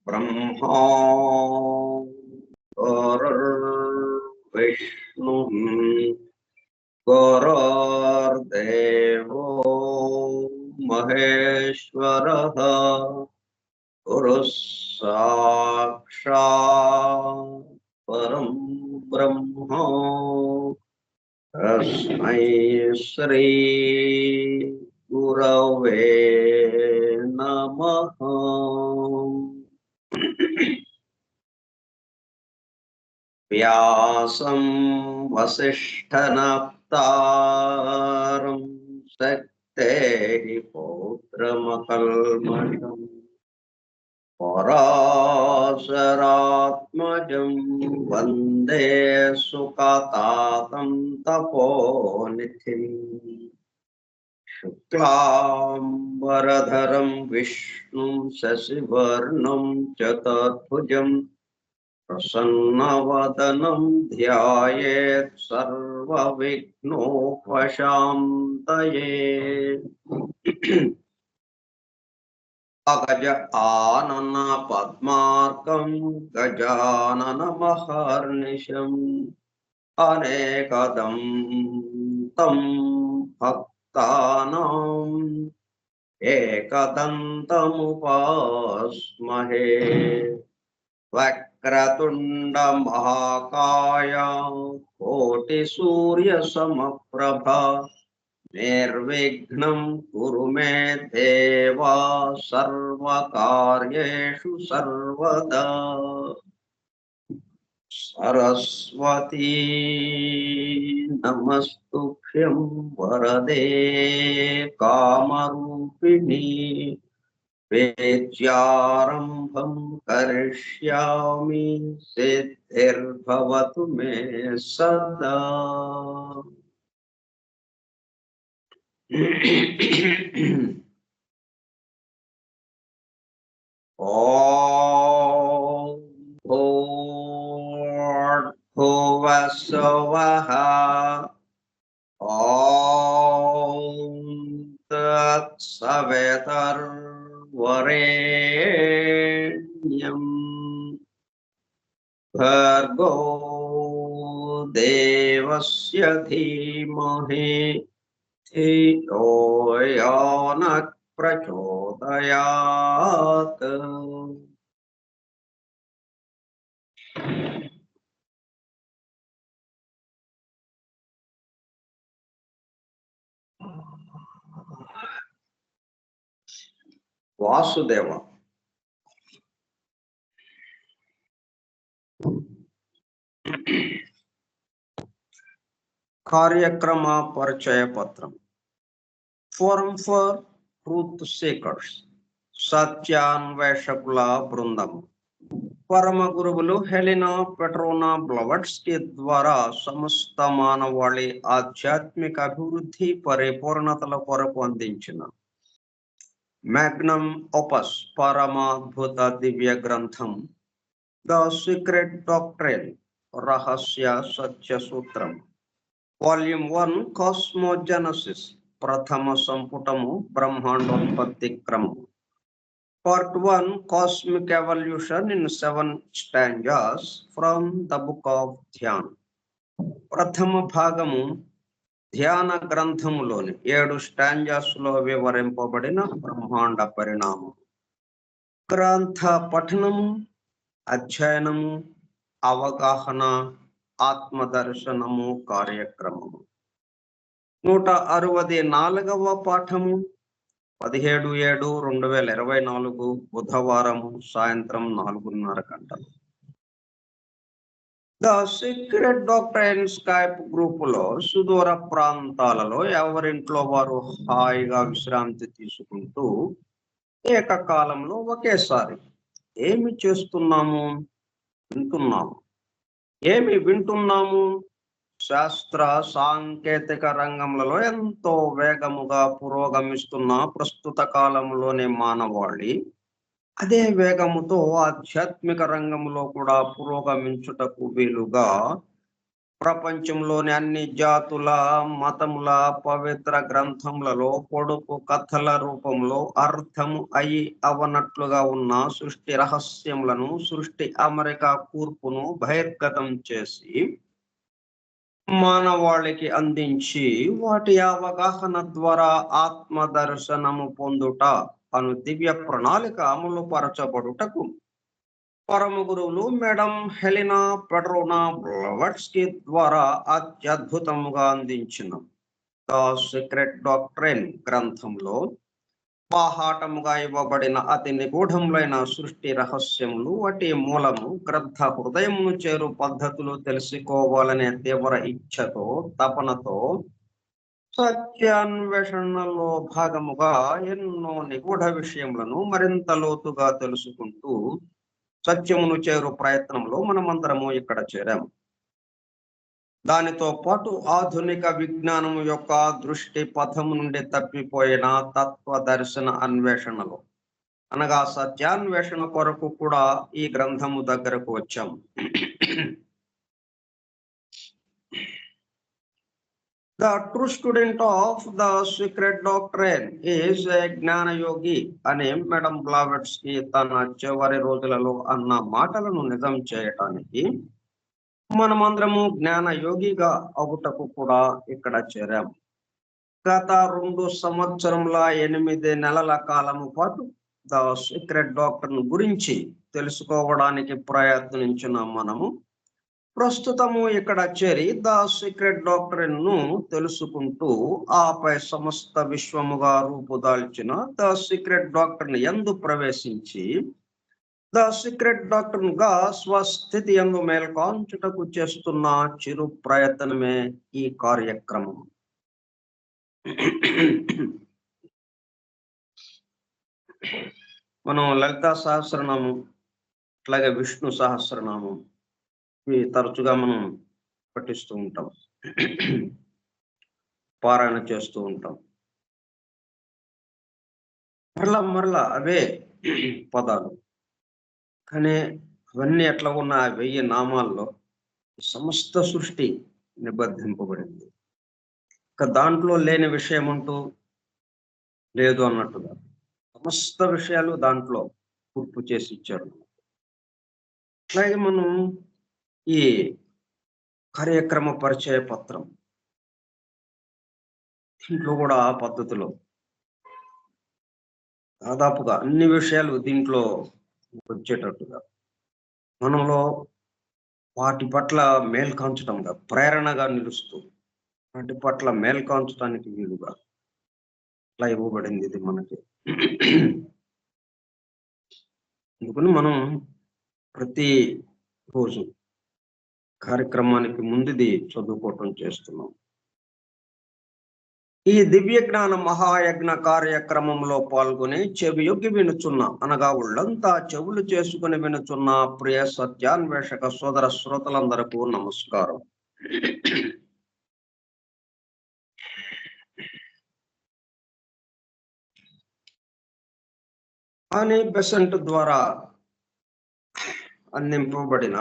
ब्रह्मा विष्णु गुरुर्देवो महेश्वरः गुरुः साक्षात् परं ब्रह्म तस्मै श्री गुरवे नमः। व्यासं वसिष्ठनप्तारं शक्तेः पौत्रमकल्मषम् पराशरात्मजं वन्दे सुखतातं तपोनिधिम् शुक्लाम्बरधरं विष्णुं शशिवर्णं चतुर्भुजं प्रसन्नवदनं ध्यायेत् सर्वविघ्नोपशान्तये। गज आनन पद्मार्कं गजाननमहर्निशम् अनेकदं तं भक्तानाम् एकदन्तमुपास्महे। वक्रतुण्ड महाकाय कोटिसूर्यसमप्रभा निर्विघ्नं कुरु मे देव सर्वकार्येषु सर्वदा। सरस्वती नमस्तुभ्यं वरदे कामरूपिणी वेद्यारम्भं करिष्यामि सिद्धिर्भवतु मे सदा। ॐ भूर्भुवः स्वः ॐ तत्सवितुर्वरेण्यं भर्गो देवस्य धीमहि धियो यो नः प्रचोदयात्। वासुदेव कार्यक्रम परिचय पत्र फोरम फॉर ट्रूथ सीकर्स सत्यान्वेषकुल बृंदम పరమ గురువులు హెలినా పెట్రోనా బ్లవట్స్కీ ద్వారా సమస్త మానవాళి ఆధ్యాత్మిక అభివృద్ధి పరిపూర్ణతల కొరకు అందించిన మ్యాగ్నమ్ ఓపస్ పరమాద్భుత దివ్య గ్రంథం ద సీక్రెట్ డాక్ట్రైన్ రహస్య సత్య సూత్రం వాల్యూమ్ 1 కాస్మోజెనసిస్ ప్రథమ సంపుటము బ్రహ్మాండోత్పత్తి క్రమం Part 1 Cosmic Evolution in 7 stanzas from the book of Dhyan. ప్రథమ భాగము ధ్యాన గ్రంథములోని 7 స్టాంజాస్ లో వివరింపబడిన బ్రహ్మాండ పరిణామం. గ్రంథ పఠనము, అధ్యయనము, అవగాహన, ఆత్మదర్శనము కార్యక్రమము. 164వ పాఠము 17/7/2024 బుధవారము సాయంత్రం 4:30 గంటలు. The secret doctrine Skype group లో సుదూర ప్రాంతాలలో ఎవరింట్లో వారు హాయిగా విశ్రాంతి తీసుకుంటూ ఏకకాలంలో ఒకేసారి ఏమి చేస్తున్నాము, వింటున్నాము. ఏమి వింటున్నాము? శాస్త్ర సాంకేతిక రంగంలో ఎంతో వేగముగా పురోగమిస్తున్న ప్రస్తుత కాలంలోని మానవాళి అదే వేగముతో ఆధ్యాత్మిక రంగంలో కూడా పురోగమించుటకు వీలుగా ప్రపంచంలోని అన్ని జాతుల మతముల పవిత్ర గ్రంథములలో పొడుపు కథల రూపంలో అర్థము అయి అవనట్లుగా ఉన్న సృష్టి రహస్యములను సృష్టి అమెరికా కూర్పును బహిర్గతం చేసి మానవాళికి అందించి వాటి అవగాహన ద్వారా ఆత్మ దర్శనము పొందుట అను దివ్య ప్రణాళిక అమలు పరచబడుటకు పరమ గురువులు మేడం హెలినా పెట్రోనా బ్లవట్స్కీ ద్వారా అత్యద్భుతముగా అందించిన ద సీక్రెట్ డాక్ట్రైన్ గ్రంథంలో బాహాటముగా ఇవ్వబడిన అతి నిగూఢములైన సృష్టి రహస్యములు, వాటి మూలము, గ్రంథ హృదయమును చేరు పద్ధతులు తెలుసుకోవాలనే తీవ్ర ఇచ్ఛతో తపనతో సత్యాన్వేషణలో భాగముగా ఎన్నో నిగూఢ విషయములను మరింత లోతుగా తెలుసుకుంటూ సత్యమును చేరు ప్రయత్నంలో మనమందరము ఇక్కడ చేరాము. దానితో పాటు ఆధునిక విజ్ఞానం యొక్క దృష్టి పథము నుండి తప్పిపోయిన తత్వ దర్శన అన్వేషణలో అనగా సత్యాన్వేషణ కొరకు కూడా ఈ గ్రంథము దగ్గరకు వచ్చాము. The true student of the secret doctrine is a జ్ఞానయోగి అని మేడం బ్లావెట్స్కీ తన చివరి రోజులలో అన్న మాటలను నిజం చేయటానికి మనమందరము జ్ఞాన యోగిగా అవుటకు కూడా ఇక్కడ చేరాము. గత 2 సంవత్సరముల 8 నెలల కాలము పాటు ద సీక్రెట్ డాక్టర్ గురించి తెలుసుకోవడానికి ప్రయత్నించిన మనము ప్రస్తుతము ఇక్కడ చేరి ద సీక్రెట్ డాక్టర్ ను తెలుసుకుంటూ ఆపై సమస్త విశ్వముగా రూపుదాల్చిన ద సీక్రెట్ డాక్టర్ యందు ప్రవేశించి ద సీక్రెట్ డాక్టర్ గా స్వస్థితి యందు మేల్కాంచుటకు చేస్తున్న చిరు ప్రయత్నమే ఈ కార్యక్రమం. మనం లలితా సహస్రనామం అట్లాగే విష్ణు సహస్రనామం తరచుగా మనం పఠిస్తూ ఉంటాం, పారాయణ చేస్తూ ఉంటాం. మరలా అవే పదాలు, కానీ అవన్నీ ఎట్లా ఉన్న 1000 నామాల్లో సమస్త సృష్టి నిబద్ధింపబడింది. దాంట్లో లేని విషయం అంటూ లేదు అన్నట్టుగా సమస్త విషయాలు దాంట్లో కూర్పు చేసి ఇచ్చారు. అలాగే మనం ఈ కార్యక్రమ పరిచయ పత్రం దీంట్లో కూడా ఆ పద్ధతిలో దాదాపుగా అన్ని విషయాలు దీంట్లో వచ్చేటట్టుగా మనలో వాటి పట్ల మేల్కాంచడంగా ప్రేరణగా నిలుస్తూ వాటి పట్ల మేల్కాంచడానికి వీలుగా అట్లా ఇవ్వబడింది ఇది మనకి. అందుకని మనం ప్రతి రోజు కార్యక్రమానికి ముందుది చదువుకోవటం చేస్తున్నాం. ఈ దివ్య జ్ఞాన మహాయజ్ఞ కార్యక్రమంలో పాల్గొని చెవియొగ్గి వినుచున్న అనగా ఒళ్ళంతా చెవులు చేసుకుని వినుచున్న ప్రియ సత్యాన్వేషక సోదర శ్రోతలందరకు నమస్కారం. అని బెసెంట్ ద్వారా అందింపబడిన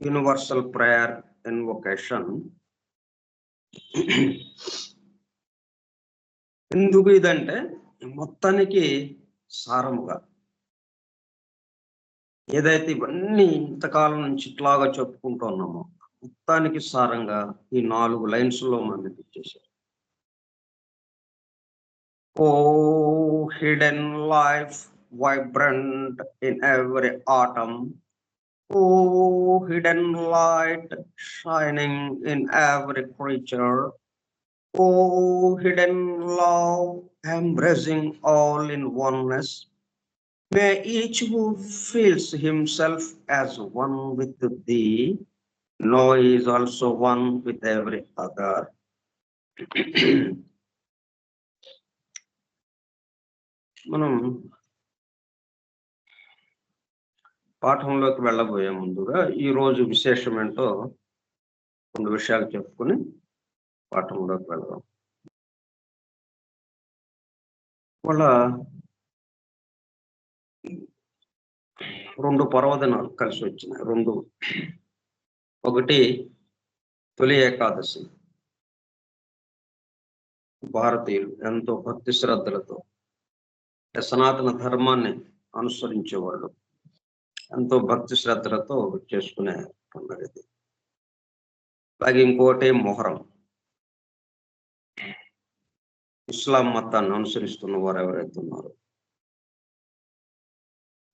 యూనివర్సల్ ప్రేయర్ ఇన్వొకేషన్ ఎందుకు ఇదంటే మొత్తానికి సారముగా ఏదైతే ఇవన్నీ ఇంతకాలం నుంచి ఇట్లాగా చెప్పుకుంటున్నామో మొత్తానికి సారంగా ఈ 4 లైన్స్ లో మనకి ఇచ్చేసారు. Oh hidden life vibrant in every atom, oh hidden light shining in every creature, oh hidden love embracing all in oneness, may each who feels himself as one with thee know he is also one with every other. మనం పాఠంలోకి వెళ్ళబోయే ముందుగా ఈ రోజు విశేషం ఏంటో 2 విషయాలు చెప్పుకుని పాఠంలోకి వెళ్దాం. వాళ్ళ 2 పర్వదినాలు కలిసి వచ్చినాయి. 2 ఒకటి తొలి ఏకాదశి. భారతీయులు ఎంతో భక్తి శ్రద్ధలతో సనాతన ధర్మాన్ని అనుసరించేవాళ్ళు ఎంతో భక్తి శ్రద్ధలతో చేసుకునే పండుగ ఇది. అలాగే ఇంకోటి మొహరం. ఇస్లాం మతాన్ని అనుసరిస్తున్న వారు ఎవరైతే ఉన్నారో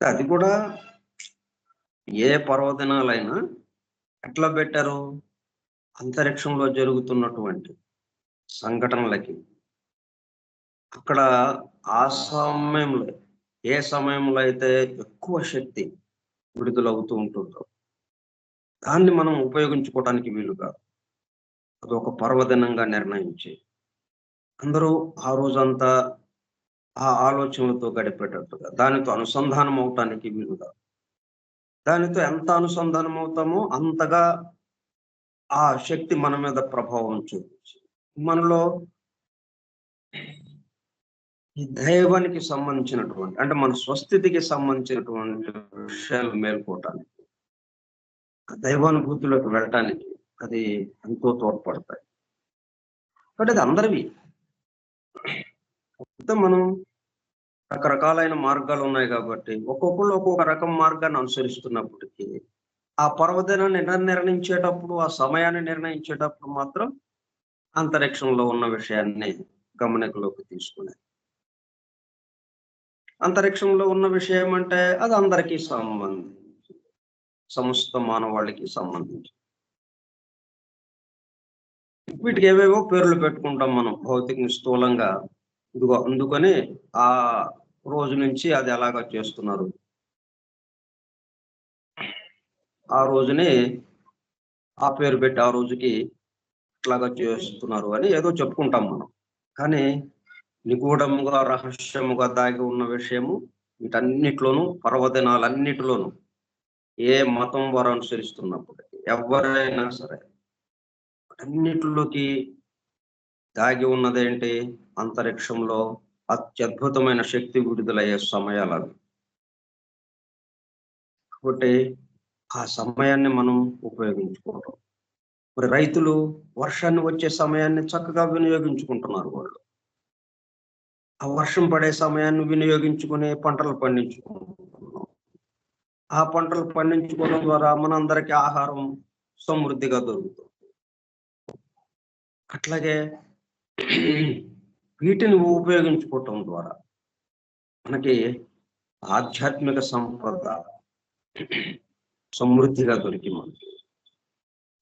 అది కూడా ఏ పర్వదినాలైనా ఎట్లా పెట్టారు, అంతరిక్షంలో జరుగుతున్నటువంటి సంఘటనలకి అక్కడ ఆ సమయంలో ఏ సమయంలో అయితే ఎక్కువ శక్తి విడుదలవుతూ ఉంటుందో దాన్ని మనం ఉపయోగించుకోవడానికి వీలుగా అది ఒక పర్వదినంగా నిర్ణయించి అందరూ ఆ రోజంతా ఆ ఆలోచనలతో గడిపేటట్టుగా దానితో అనుసంధానం అవటానికి వీలుగా, దానితో ఎంత అనుసంధానం అవుతామో అంతగా ఆ శక్తి మన మీద ప్రభావం చూపించి మనలో ఈ దైవానికి సంబంధించినటువంటి అంటే మన స్వస్థితికి సంబంధించినటువంటి విషయాలు మేల్కోవటానికి దైవానుభూతిలోకి వెళ్ళటానికి అది ఎంతో తోడ్పడతాయి. కాబట్టి అది అందరివి. మనం రకరకాలైన మార్గాలు ఉన్నాయి కాబట్టి ఒక్కొక్కళ్ళు ఒక్కొక్క రకం మార్గాన్ని అనుసరిస్తున్నప్పటికీ ఆ పర్వదినాన్ని నిర్ణయించేటప్పుడు ఆ సమయాన్ని నిర్ణయించేటప్పుడు మాత్రం అంతరిక్షంలో ఉన్న విషయాన్ని గమనికలోకి తీసుకునే అంతరిక్షంలో ఉన్న విషయం అంటే అది అందరికీ సంబంధించి సమస్త మానవాళికి సంబంధించి వీటికి ఏవేవో పేర్లు పెట్టుకుంటాం మనం భౌతిక స్థూలంగా. ఇదిగో అందుకని ఆ రోజు నుంచి అది ఎలాగా చేస్తున్నారు, ఆ రోజుని ఆ పేరు పెట్టి ఆ రోజుకి ఇట్లాగా చేస్తున్నారు అని ఏదో చెప్పుకుంటాం మనం. కానీ నిగూఢముగా రహస్యముగా దాగి ఉన్న విషయము వీటన్నిటిలోనూ పర్వదినాలన్నిటిలోనూ ఏ మతం వారు అనుసరిస్తున్నప్పటికీ ఎవరైనా సరే అన్నిటిలోకి దాగి ఉన్నదేంటి, అంతరిక్షంలో అత్యద్భుతమైన శక్తి విడుదలయ్యే సమయాలు అవి. కాబట్టి ఆ సమయాన్ని మనం ఉపయోగించుకోవటం. మరి రైతులు వర్షాన్ని వచ్చే సమయాన్ని చక్కగా వినియోగించుకుంటున్నారు. వాళ్ళు ఆ వర్షం పడే సమయాన్ని వినియోగించుకుని పంటలు పండించుకుంటున్నాం. ఆ పంటలు పండించుకోవడం ద్వారా మనందరికీ ఆహారం సమృద్ధిగా దొరుకుతుంది. అట్లాగే వీటిని ఉపయోగించుకోవటం ద్వారా మనకి ఆధ్యాత్మిక సంపద సమృద్ధిగా దొరికి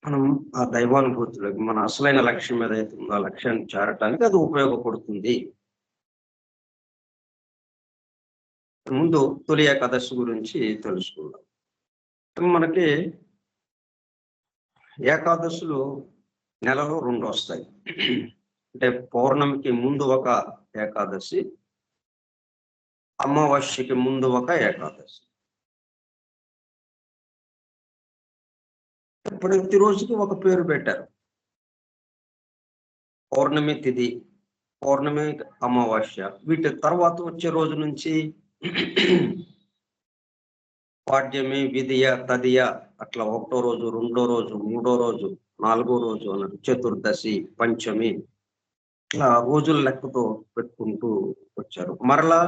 మనం ఆ దైవానుభూతిలోకి మన అసలైన లక్ష్యం ఏదైతే ఉందో ఆ లక్ష్యాన్ని చేరటానికి అది ఉపయోగపడుతుంది. ముందు తొలి ఏకాదశి గురించి తెలుసుకుందాం. మనకి ఏకాదశులు నెలలో 2 వస్తాయి. అంటే పౌర్ణమికి ముందు ఒక ఏకాదశి, అమావాస్యకి ముందు ఒక ఏకాదశి. ప్రతి రోజుకి ఒక పేరు పెట్టారు. పౌర్ణమి తిథి, పౌర్ణమి అమావాస్య, వీటి తర్వాత వచ్చే రోజు నుంచి పాడ్యమి, విధియ, తదియ, అట్లా ఒకటో రోజు, రెండో రోజు, మూడో రోజు, నాలుగో రోజు అన్నట్టు చతుర్దశి, పంచమి, ఇట్లా రోజుల లెక్కతో పెట్టుకుంటూ వచ్చారు. మరలా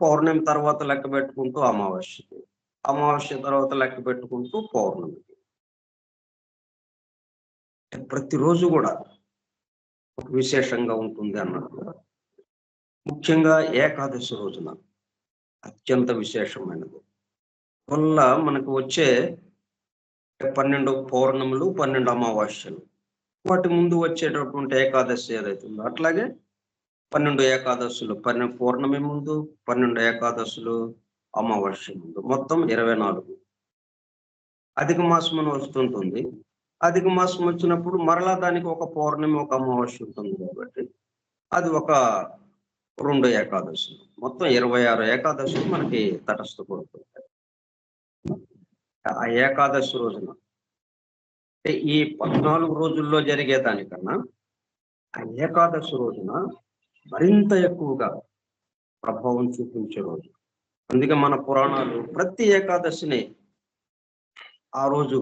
పౌర్ణమి తర్వాత లెక్క పెట్టుకుంటూ అమావాస్యకి, అమావాస్య తర్వాత లెక్క పెట్టుకుంటూ పౌర్ణమికి. ప్రతిరోజు కూడా విశేషంగా ఉంటుంది అన్నట్టు. ముఖ్యంగా ఏకాదశి రోజున అత్యంత విశేషమైనది. వల్ల మనకు వచ్చే 12 పౌర్ణములు, 12 అమావాస్యలు, వాటి ముందు వచ్చేటటువంటి ఏకాదశి ఏదైతే ఉందో, అట్లాగే 12 ఏకాదశులు, 12 పౌర్ణమి ముందు, 12 ఏకాదశులు అమావాస్య ముందు, మొత్తం 24. అధిక మాసం అని వస్తుంటుంది. అధిక మాసం వచ్చినప్పుడు మరలా దానికి ఒక పౌర్ణమి, ఒక అమావాస్య ఉంటుంది కాబట్టి అది ఒక 2 ఏకాదశులు, మొత్తం 26 ఏకాదశులు మనకి తటస్థపడుతుంటాయి. ఆ ఏకాదశి రోజున ఈ 14 రోజుల్లో జరిగేదానికన్నా ఆ ఏకాదశి రోజున మరింత ఎక్కువగా ప్రభావం చూపించే రోజు. అందుకే మన పురాణాలు ప్రతి ఏకాదశిని ఆ రోజు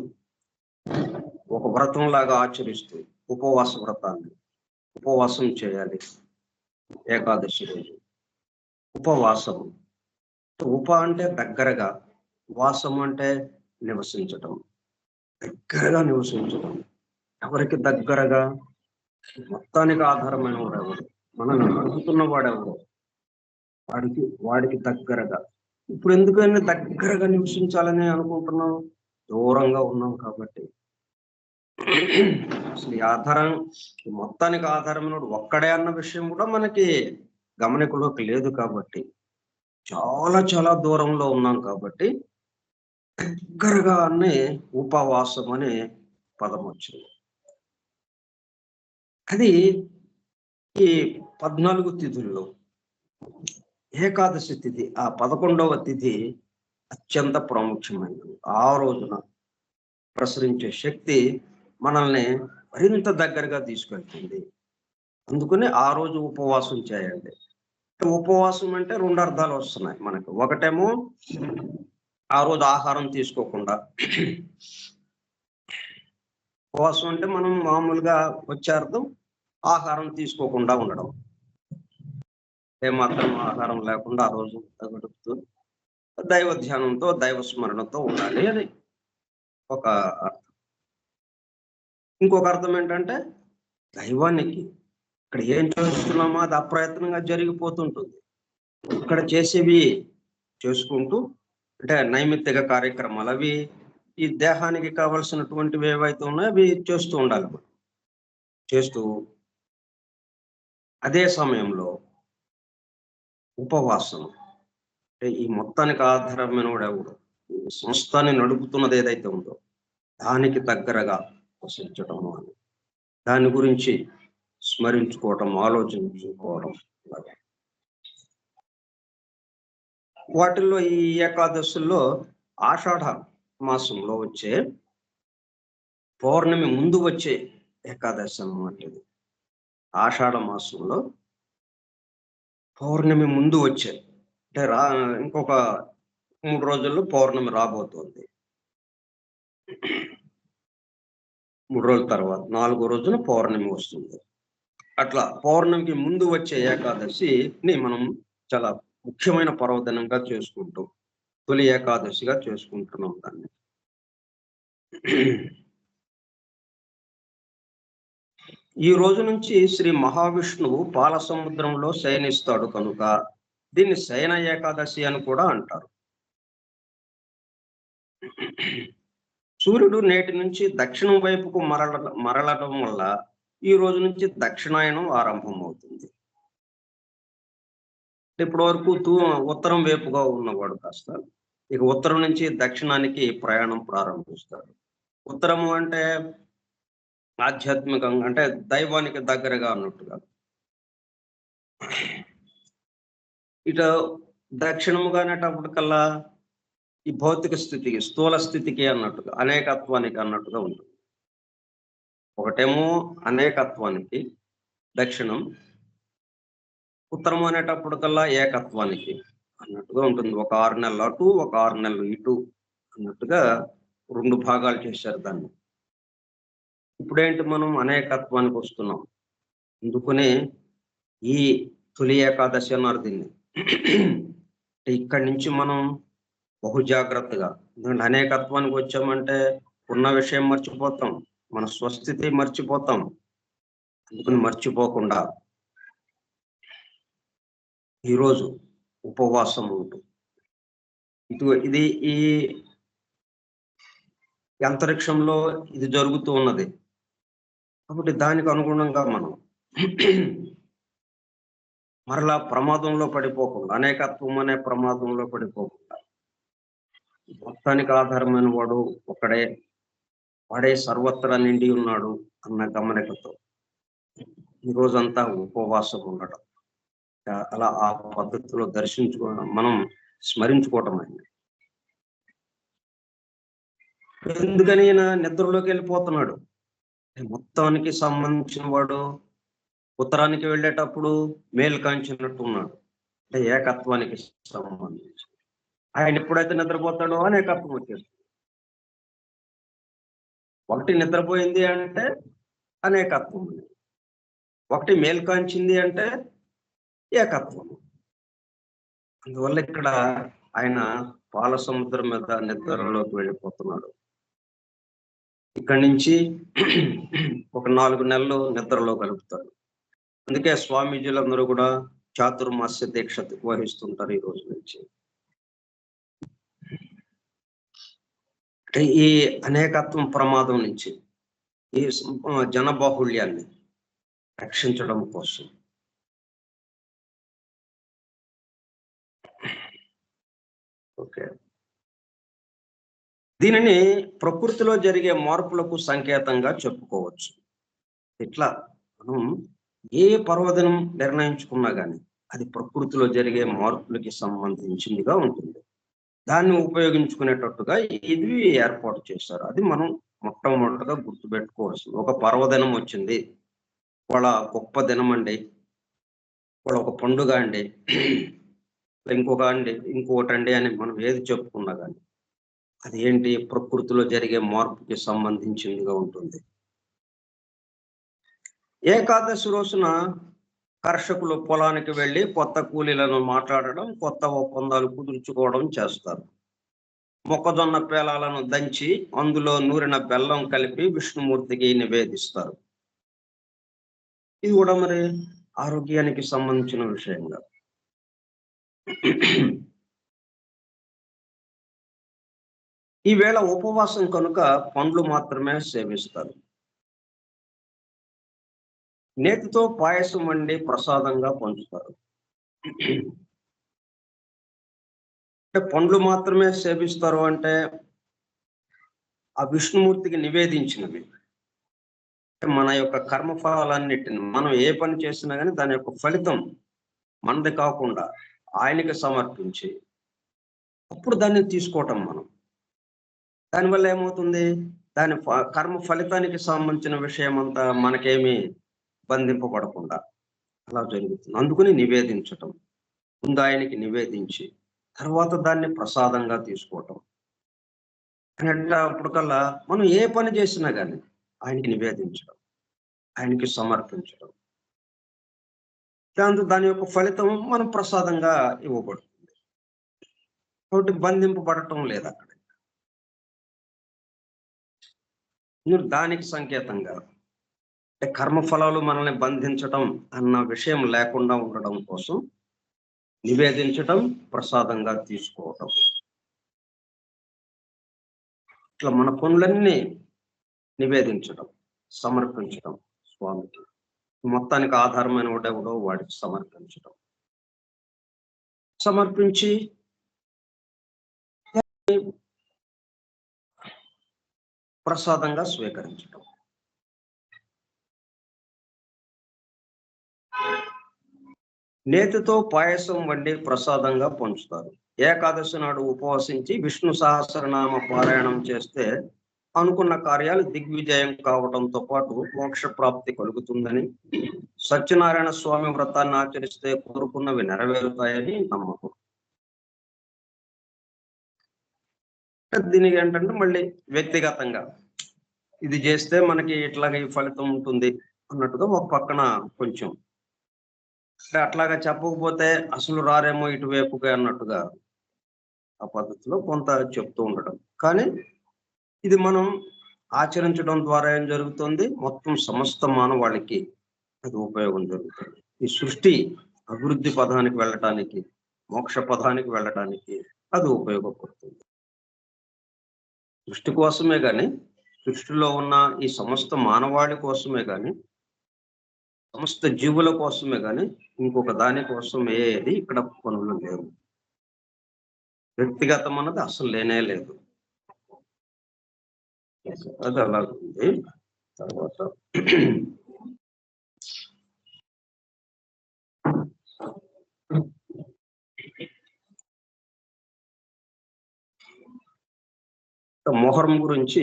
ఒక వ్రతంలాగా ఆచరిస్తూ ఉపవాస వ్రతాన్ని, ఉపవాసం చేయాలి ఏకాదశి రోజు. ఉపవాసం, ఉప అంటే దగ్గరగా, వాసం అంటే నివసించటం, దగ్గరగా నివసించటం. ఎవరికి దగ్గరగా? మొత్తానికి ఆధారమైన వాడెవరు, మనల్ని నడుపుతున్న వాడెవరు, వాడికి దగ్గరగా. ఇప్పుడు ఎందుకని దగ్గరగా నివసించాలని అనుకుంటున్నాం? దూరంగా ఉన్నాం కాబట్టి. అసలు ఈ ఆధారం, మొత్తానికి ఆధారమైన ఒక్కడే అన్న విషయం కూడా మనకి గమనికలోకి లేదు కాబట్టి, చాలా చాలా దూరంలో ఉన్నాం కాబట్టి దగ్గరగా అనే ఉపవాసం అనే పదం వచ్చింది. అది ఈ 14 తిథుల్లో ఏకాదశి తిథి, ఆ 11వ తిథి అత్యంత ప్రాముఖ్యమైనది. ఆ రోజున ప్రసరించే శక్తి మనల్ని మరింత దగ్గరగా తీసుకెళ్తుంది. అందుకని ఆ రోజు ఉపవాసం చేయండి. ఉపవాసం అంటే 2 అర్థాలు వస్తున్నాయి మనకు. ఒకటేమో ఆ రోజు ఆహారం తీసుకోకుండా. ఉపవాసం అంటే మనం మామూలుగా వచ్చే అర్థం ఆహారం తీసుకోకుండా ఉండడం, ఏమాత్రం ఆహారం లేకుండా ఆ రోజు గడుపుతూ దైవ ధ్యానంతో, దైవ స్మరణతో ఉండాలి అని ఒక అర్థం. ఇంకొక అర్థం ఏంటంటే దైవానికి ఇక్కడ ఏం చేస్తున్నామో అది అప్రయత్నంగా జరిగిపోతుంటుంది. ఇక్కడ చేసేవి చేసుకుంటూ, అంటే నైమిత్తిక కార్యక్రమాలు, అవి ఈ దేహానికి కావలసినటువంటివి ఏవైతే ఉన్నాయో అవి చేస్తూ ఉండాలి. చేస్తూ అదే సమయంలో ఉపవాసం, అంటే ఈ మొత్తానికి ఆధారమైన వాడెవడు, ఈ సంస్థని నడుపుతున్నది ఏదైతే ఉందో దానికి దగ్గరగా వసించటము అని, దాని గురించి స్మరించుకోవటం, ఆలోచించుకోవడం. వాటిల్లో ఈ ఏకాదశుల్లో ఆషాఢ మాసంలో వచ్చే పౌర్ణమి ముందు వచ్చే ఏకాదశి అన్నమాట. ఆషాఢ మాసంలో పౌర్ణమి ముందు వచ్చే, అంటే ఇంకొక 3 రోజుల్లో పౌర్ణమి రాబోతోంది. 3 రోజుల తర్వాత 4వ రోజున పౌర్ణమి వస్తుంది. అట్లా పౌర్ణమికి ముందు వచ్చే ఏకాదశిని మనం చాలా ముఖ్యమైన పర్వదినంగా చేసుకుంటాం. తొలి ఏకాదశిగా చేసుకుంటున్నాం దాన్ని. ఈ రోజు నుంచి శ్రీ మహావిష్ణువు పాల సముద్రంలో శయనిస్తాడు కనుక దీన్ని శయన ఏకాదశి అని కూడా అంటారు. సూర్యుడు నేటి నుంచి దక్షిణం వైపుకు మరలడం వల్ల ఈ రోజు నుంచి దక్షిణాయనం ఆరంభమవుతుంది. ఇప్పటి వరకు ఉత్తరం వైపుగా ఉన్నవాడు కాస్త ఇక ఉత్తరం నుంచి దక్షిణానికి ప్రయాణం ప్రారంభిస్తాడు. ఉత్తరము అంటే ఆధ్యాత్మికంగా అంటే దైవానికి దగ్గరగా అన్నట్టుగా. ఇటు దక్షిణముగా అనేటప్పటికల్లా ఈ భౌతిక స్థితికి, స్థూల స్థితికి అన్నట్టుగా, అనేకత్వానికి అన్నట్టుగా ఉంటుంది. ఒకటేమో అనేకత్వానికి దక్షిణం, ఉత్తరం అనేటప్పటికల్లా ఏకత్వానికి అన్నట్టుగా ఉంటుంది. ఒక 6 నెలలు అటు, ఒక 6 నెలలు ఇటు అన్నట్టుగా 2 భాగాలు చేశారు దాన్ని. ఇప్పుడేంటి మనం అనేకత్వానికి వస్తున్నాం. అందుకనే ఈ తొలి ఏకాదశి అన్నారు దీన్ని. ఇక్కడి నుంచి మనం బహు జాగ్రత్తగా, ఎందుకంటే అనేకత్వానికి వచ్చామంటే ఉన్న విషయం మర్చిపోతాం, మన స్వస్థితి మర్చిపోతాం. అందుకని మర్చిపోకుండా ఈరోజు ఉపవాసం ఉంటుంది. ఇది ఈ అంతరిక్షంలో ఇది జరుగుతూ ఉన్నది కాబట్టి దానికి అనుగుణంగా మనం మరలా ప్రమాదంలో పడిపోకుండా, అనేకత్వం అనే ప్రమాదంలో పడిపోకుండా, మొత్తానికి ఆధారమైన వాడు ఒకడే, వాడే సర్వత్రా నిండి ఉన్నాడు అన్న గమనికతో ఈ రోజంతా ఉపవాసం ఉండడం, అలా ఆ పద్ధతిలో దర్శించుకోవడం, మనం స్మరించుకోవటం అయింది. ఎందుకని ఈయన నిద్రలోకి వెళ్ళిపోతున్నాడు? మొత్తానికి సంబంధించిన వాడు ఉత్తరానికి వెళ్ళేటప్పుడు మేలు కాంచినట్టు ఉన్నాడు, అంటే ఏకత్వానికి సంబంధించి. ఆయన ఎప్పుడైతే నిద్రపోతాడో అనేకత్వం వచ్చేస్తుంది. ఒకటి నిద్రపోయింది అంటే అనేకత్వం, ఒకటి మేలు కాంచింది అంటే ఏకత్వం. అందువల్ల ఇక్కడ ఆయన పాల సముద్రం మీద నిద్రలోకి వెళ్ళిపోతున్నాడు. ఇక్కడి నుంచి ఒక 4 నెలలు నిద్రలో గడుపుతాడు. అందుకే స్వామీజీలందరూ కూడా చాతుర్మాస్య దీక్ష వహిస్తుంటారు ఈ రోజు నుంచి. ఈ అనేకత్వం ప్రమాదం నుంచి, ఈ జనబాహుళ్యాన్ని రక్షించడం కోసం. ఓకే, దీనిని ప్రకృతిలో జరిగే మార్పులకు సంకేతంగా చెప్పుకోవచ్చు. ఇట్లా మనం ఏ పర్వదినం నిర్ణయించుకున్నా కానీ అది ప్రకృతిలో జరిగే మార్పులకి సంబంధించిందిగా ఉంటుంది. దాన్ని ఉపయోగించుకునేటట్టుగా ఇది ఏర్పాటు చేశారు. అది మనం మొట్టమొదటిగా గుర్తుపెట్టుకోవాల్సింది. ఒక పర్వదినం వచ్చింది, వాళ్ళ గొప్ప దినం అండి, వాళ్ళ ఒక పండుగ అండి, ఇంకొకటండి అని మనం ఏది చెప్పుకున్నా కానీ అది ఏంటి, ప్రకృతిలో జరిగే మార్పుకి సంబంధించిందిగా ఉంటుంది. ఏకాదశి రోజున కర్షకులు పొలానికి వెళ్ళి కొత్త కూలీలను మాట్లాడడం, కొత్త ఒప్పందాలు కుదుర్చుకోవడం చేస్తారు. మొక్కజొన్న పేలాలను దంచి అందులో నూరిన బెల్లం కలిపి విష్ణుమూర్తికి నివేదిస్తారు. ఇది కూడా మరి ఆరోగ్యానికి సంబంధించిన విషయంగా. ఈవేళ ఉపవాసం కనుక పండ్లు మాత్రమే సేవిస్తారు. నేతితో పాయసం వండి ప్రసాదంగా పంచుతారు. అంటే పండ్లు మాత్రమే సేవిస్తారు అంటే ఆ విష్ణుమూర్తికి నివేదించినవి, మన యొక్క కర్మఫలాలన్నిటిని మనం ఏ పని చేసినా కానీ దాని యొక్క ఫలితం మనది కాకుండా ఆయనకి సమర్పించి అప్పుడు దాన్ని తీసుకోవటం మనం. దానివల్ల ఏమవుతుంది, దాని కర్మ ఫలితానికి సంబంధించిన విషయం అంతా మనకేమీ బంధింపబడకుండా అలా జరుగుతుంది. అందుకని నివేదించటం, ముందు ఆయనకి నివేదించి తర్వాత దాన్ని ప్రసాదంగా తీసుకోవటం. అప్పటికల్లా మనం ఏ పని చేసినా కానీ ఆయనకి నివేదించడం, ఆయనకి సమర్పించడం, దాని యొక్క ఫలితం మనం ప్రసాదంగా ఇవ్వబడుతుంది. కాబట్టి బంధింపబడటం లేదు అక్కడ. మీరు దానికి సంకేతంగా, అంటే కర్మఫలాలు మనల్ని బంధించటం అన్న విషయం లేకుండా ఉండడం కోసం నివేదించటం, ప్రసాదంగా తీసుకోవటం. ఇట్లా మన పనులన్నీ నివేదించడం, సమర్పించడం స్వామికి. మొత్తానికి ఆధారమైన వాడెవడో వాడికి సమర్పించడం, సమర్పించి ప్రసాదంగా స్వీకరించడం. నేతితో పాయసం వండి ప్రసాదంగా పంచుతారు. ఏకాదశి నాడు ఉపవసించి విష్ణు సహస్రనామ పారాయణం చేస్తే అనుకున్న కార్యాలు దిగ్విజయం కావడంతో పాటు మోక్ష ప్రాప్తి కలుగుతుందని, సత్యనారాయణ స్వామి వ్రతాన్ని ఆచరిస్తే కోరుకున్నవి నెరవేరుతాయని నమ్మకం. దీనికి ఏంటంటే మళ్ళీ వ్యక్తిగతంగా ఇది చేస్తే మనకి ఇట్లాగే ఈ ఫలితం ఉంటుంది అన్నట్టుగా ఒక పక్కన కొంచెం అట్లాగా చెప్పకపోతే అసలు రారేమో ఇటువైపుగా అన్నట్టుగా ఆ పద్ధతిలో కొంత చెప్తూ ఉండడం. కానీ ఇది మనం ఆచరించడం ద్వారా ఏం జరుగుతుంది, మొత్తం సమస్త మానవాళికి అది ఉపయోగం జరుగుతుంది. ఈ సృష్టి అభివృద్ధి పదానికి వెళ్ళటానికి, మోక్ష పదానికి వెళ్ళటానికి అది ఉపయోగపడుతుంది. సృష్టి కోసమే కానీ, సృష్టిలో ఉన్న ఈ సమస్త మానవాళి కోసమే కానీ, సమస్త జీవుల కోసమే కానీ ఇంకొక దాని కోసం ఏది ఇక్కడ పనులు లేవు. వ్యక్తిగతం అన్నది అసలు లేనే లేదు. అది అలాగుంది. తర్వాత మొహరం గురించి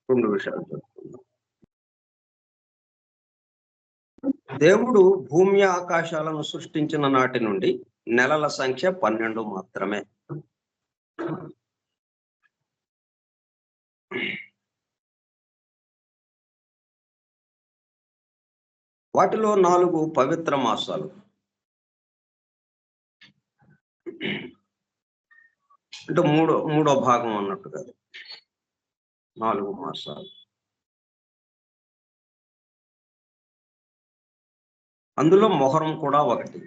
2 విషయాలు చెప్తున్నాం. దేవుడు భూమి ఆకాశాలను సృష్టించిన నాటి నుండి నెలల సంఖ్య 12 మాత్రమే. వాటిలో 4 పవిత్ర మాసాలు, అంటే మూడో భాగం అన్నట్టు కాదు, 4 మాసాలు. అందులో మొహరం కూడా ఒకటి.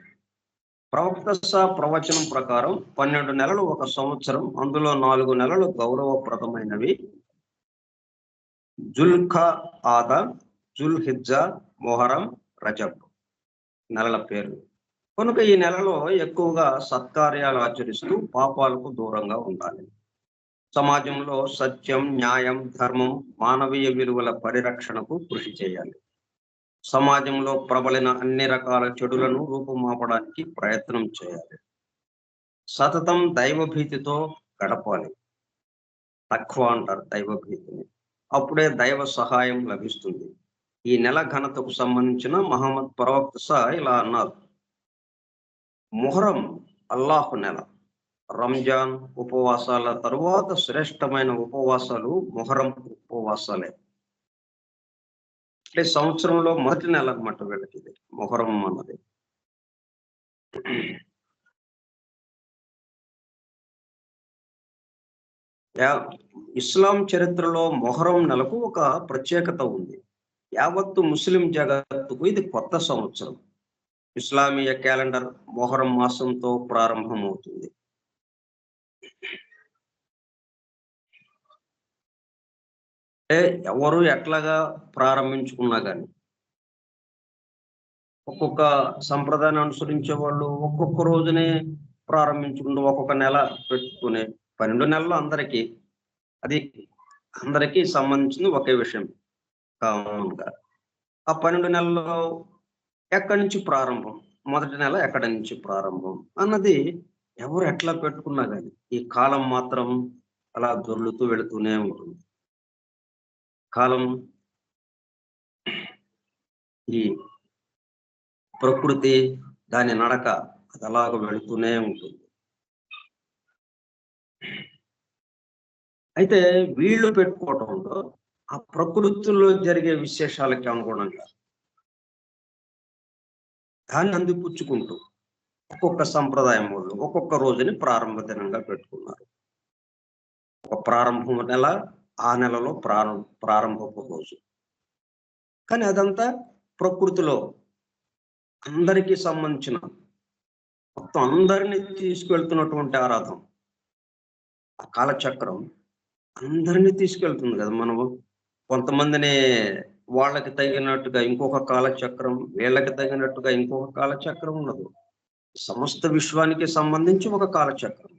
ప్రవక్త ప్రవచనం ప్రకారం 12 నెలలు ఒక సంవత్సరం. అందులో 4 నెలలు గౌరవప్రదమైనవి. జుల్ఖాదా, జుల్హిజ్జా, మొహరం, రజబ్ నెలల పేర్లు. కనుక ఈ నెలలో ఎక్కువగా సత్కార్యాలు ఆచరిస్తూ పాపాలకు దూరంగా ఉండాలి. సమాజంలో సత్యం, న్యాయం, ధర్మం, మానవీయ విలువల పరిరక్షణకు కృషి చేయాలి. సమాజంలో ప్రబలిన అన్ని రకాల చెడులను రూపుమాపడానికి ప్రయత్నం చేయాలి. సతతం దైవభీతితో గడపాలి. తక్కువ అంటారు దైవభీతిని. అప్పుడే దైవ సహాయం లభిస్తుంది. ఈ నెల ఘనతకు సంబంధించిన మహమ్మద్ ప్రవక్త ఇలా అన్నారు: మొహరం అల్లాహు నెల. రంజాన్ ఉపవాసాల తరువాత శ్రేష్టమైన ఉపవాసాలు మొహరం ఉపవాసాలే. అంటే సంవత్సరంలో మొదటి నెల అన్నమాట వీళ్ళకి ఇది మొహరం అన్నది. ఇస్లాం చరిత్రలో మొహరం నెలకు ఒక ప్రత్యేకత ఉంది. యావత్తు ముస్లిం జగత్తుకు ఇది కొత్త సంవత్సరం. ఇస్లామీయ క్యాలెండర్ మొహరం మాసంతో ప్రారంభమవుతుంది. అంటే ఎవరు ఎట్లాగా ప్రారంభించుకున్నా కానీ ఒక్కొక్క సంప్రదాయాన్ని అనుసరించే వాళ్ళు ఒక్కొక్క రోజునే ప్రారంభించుకుంటూ ఒక్కొక్క నెల పెట్టుకునే 12 నెలలు అందరికీ అందరికీ సంబంధించింది ఒకే విషయం కామన్గా. ఆ 12 నెలల్లో ఎక్కడి నుంచి ప్రారంభం, మొదటి నెల ఎక్కడి నుంచి ప్రారంభం అన్నది ఎవరు ఎట్లా పెట్టుకున్నా కానీ ఈ కాలం మాత్రం అలా దొర్లుతూ వెళుతూనే ఉంటుంది. కాలం ఈ ప్రకృతి దాని నడక అది అలాగ వెళుతూనే ఉంటుంది. అయితే వీళ్ళు పెట్టుకోవడంలో ఆ ప్రకృతిలో జరిగే విశేషాలకి అనుగుణంగా దాన్ని అందిపుచ్చుకుంటూ ఒక్కొక్క సంప్రదాయం వాళ్ళు ఒక్కొక్క రోజుని ప్రారంభ దినంగా పెట్టుకున్నారు. ఒక ప్రారంభం నెల, ఆ నెలలో ప్రారంభపు రోజు. కానీ అదంతా ప్రకృతిలో అందరికీ సంబంధించిన మొత్తం అందరినీ తీసుకెళ్తున్నటువంటి ఆరాధన. ఆ కాలచక్రం అందరినీ తీసుకెళ్తుంది కదా. మనము కొంతమందిని వాళ్ళకి తగినట్టుగా ఇంకొక కాలచక్రం, వీళ్ళకి తగినట్టుగా ఇంకొక కాలచక్రం ఉండదు. సమస్త విశ్వానికి సంబంధించి ఒక కాలచక్రం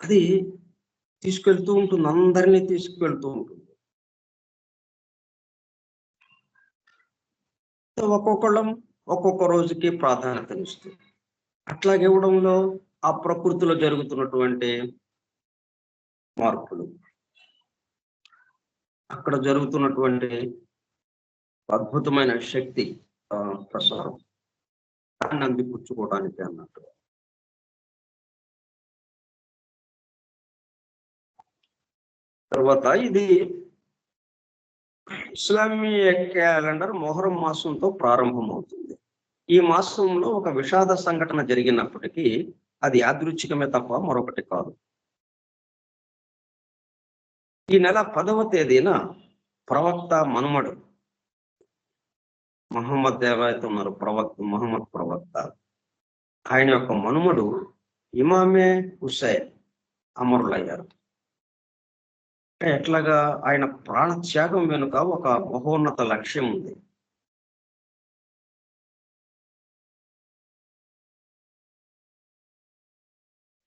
అది తీసుకెళ్తూ ఉంటుంది, అందరినీ తీసుకెళ్తూ ఉంటుంది. ఒక్కొక్కళ్ళం ఒక్కొక్క రోజుకి ప్రాధాన్యత ఇస్తుంది. అట్లాగే ఇవ్వడంలో ఆ ప్రకృతిలో జరుగుతున్నటువంటి మార్పులు, అక్కడ జరుగుతున్నటువంటి అద్భుతమైన శక్తి ప్రసారం దాన్ని అందిపుచ్చుకోవడానికి అన్నట్టు. తర్వాత ఇది ఇస్లామీయ క్యాలెండర్ మొహరం మాసంతో ప్రారంభమవుతుంది. ఈ మాసంలో ఒక విషాద సంఘటన జరిగినప్పటికీ అది యాదృచ్ఛికమే తప్ప మరొకటి కాదు. ఈ నెల 10వ తేదీన ప్రవక్త మనుమడు మహమ్మద్ ఎవరైతే ఉన్నారు, మహమ్మద్ ప్రవక్త, ఆయన యొక్క మనుమడు ఇమామే హుసైన్ అమరులయ్యారు. ఎట్లాగా ఆయన ప్రాణత్యాగం వెనుక ఒక మహోన్నత లక్ష్యం ఉంది.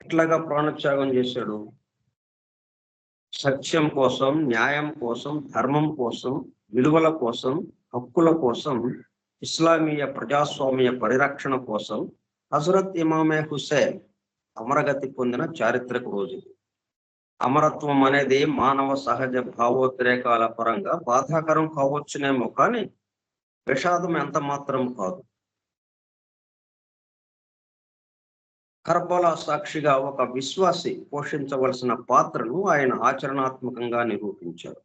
ఎట్లాగా ప్రాణత్యాగం చేశాడు? సత్యం కోసం, న్యాయం కోసం, ధర్మం కోసం, విలువల కోసం, హక్కుల కోసం, ఇస్లామీయ ప్రజాస్వామ్య పరిరక్షణ కోసం హజరత్ ఇమామే హుసైన్ అమరగతి పొందిన చారిత్రక రోజు. అమరత్వం అనేది మానవ సహజ భావోద్రేకాల పరంగా బాధాకరం కావచ్చునేమో, కానీ విషాదం ఎంత మాత్రం కాదు. కర్బలా సాక్షిగా ఒక విశ్వాసి పోషించవలసిన పాత్రను ఆయన ఆచరణాత్మకంగా నిరూపించారు.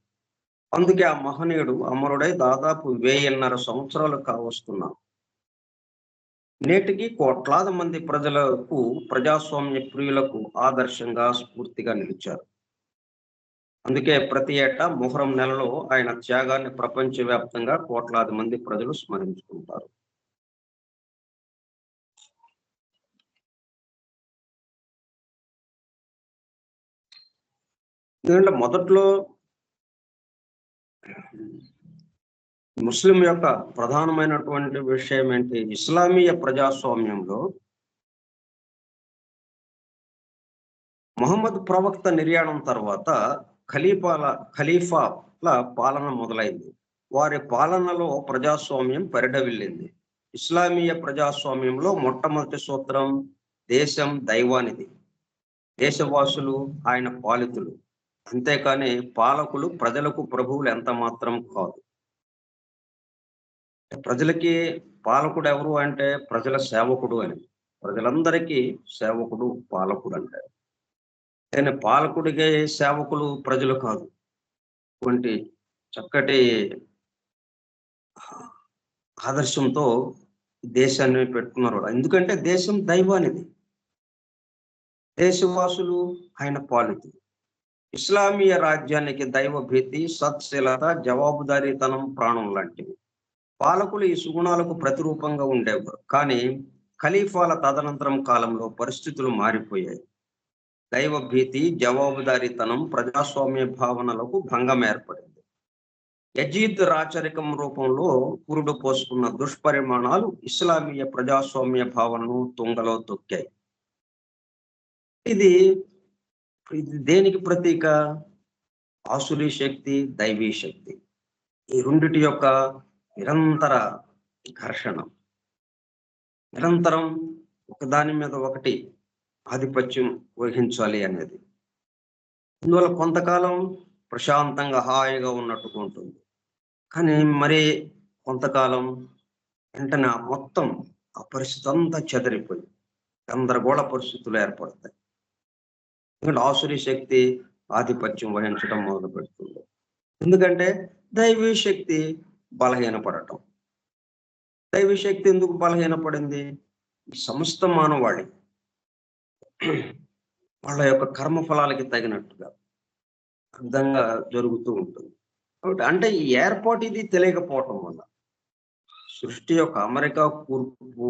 అందుకే ఆ మహనీయుడు అమరుడై దాదాపు 1000 సంవత్సరాలు కావస్తున్నా నేటికి కోట్లాది మంది ప్రజలకు, ప్రజాస్వామ్య ప్రియులకు ఆదర్శంగా, స్ఫూర్తిగా నిలిచారు. అందుకే ప్రతి ఏటా మొహరం నెలలో ఆయన త్యాగాన్ని ప్రపంచవ్యాప్తంగా కోట్లాది మంది ప్రజలు స్మరించుకుంటారు. ఎందుకంటే మొదట్లో ముస్లిం యొక్క ప్రధానమైనటువంటి విషయం ఏంటి? ఇస్లామీయ ప్రజాస్వామ్యంలో మహమ్మద్ ప్రవక్త నిర్యాణం తర్వాత ఖలీఫాల పాలన మొదలైంది. వారి పాలనలో ప్రజాస్వామ్యం పరిఢవిల్లింది. ఇస్లామీయ ప్రజాస్వామ్యంలో మొట్టమొదటి సూత్రం దేశం దైవానిది, దేశవాసులు ఆయన పాలితులు, అంతేకాని పాలకులు ప్రజలకు ప్రభువులు ఎంత మాత్రం కాదు. ప్రజలకి పాలకుడు ఎవరు అంటే ప్రజల సేవకుడు అని. ప్రజలందరికీ సేవకుడు పాలకుడు అంటారు. కానీ పాలకుడికే సేవకులు ప్రజలు కాదు. వంటి చక్కటి ఆదర్శంతో దేశాన్ని పెట్టుకున్నారు. ఎందుకంటే దేశం దైవానిది, దేశవాసులు ఆయన పాలితులు. ఇస్లామీయ రాజ్యానికి దైవ భీతి, సత్శీలత, జవాబుదారీతనం ప్రాణం లాంటివి. పాలకులు ఈ సుగుణాలకు ప్రతిరూపంగా ఉండేవారు. కానీ ఖలీఫాల తదనంతరం కాలంలో పరిస్థితులు మారిపోయాయి. దైవ భీతి, జవాబుదారీతనం, ప్రజాస్వామ్య భావనలకు భంగం ఏర్పడింది. యజీద్ రాచరికం రూపంలో పురుడు పోసుకున్న దుష్పరిమాణాలు ఇస్లామీయ ప్రజాస్వామ్య భావనను తుంగలో తొక్కాయి. ఇది దేనికి ప్రతీక? ఆసురీ శక్తి, దైవీ శక్తి, ఈ రెండిటి యొక్క నిరంతర ఘర్షణ, నిరంతరం ఒకదాని మీద ఒకటి ఆధిపత్యం వహించాలి అనేది. అందువల్ల కొంతకాలం ప్రశాంతంగా హాయిగా ఉన్నట్టుగా ఉంటుంది. కానీ మరి కొంతకాలం వెంటనే మొత్తం ఆ పరిస్థితి అంతా చెదరిపోయి గందరగోళ పరిస్థితులు ఏర్పడతాయి. ఎందుకంటే ఆసురీ శక్తి ఆధిపత్యం వహించడం మొదలు పెడుతుంది. ఎందుకంటే దైవీ శక్తి బలహీనపడటం. దైవీ శక్తి ఎందుకు బలహీనపడింది? సమస్త మానవాళి వాళ్ళ యొక్క కర్మ ఫలాలకి తగినట్టుగా విధంగా జరుగుతూ ఉంటుంది. కాబట్టి అంటే ఈ ఏర్పాటు ఇది తెలియకపోవటం వల్ల సృష్టి యొక్క అమరిక కూర్పు,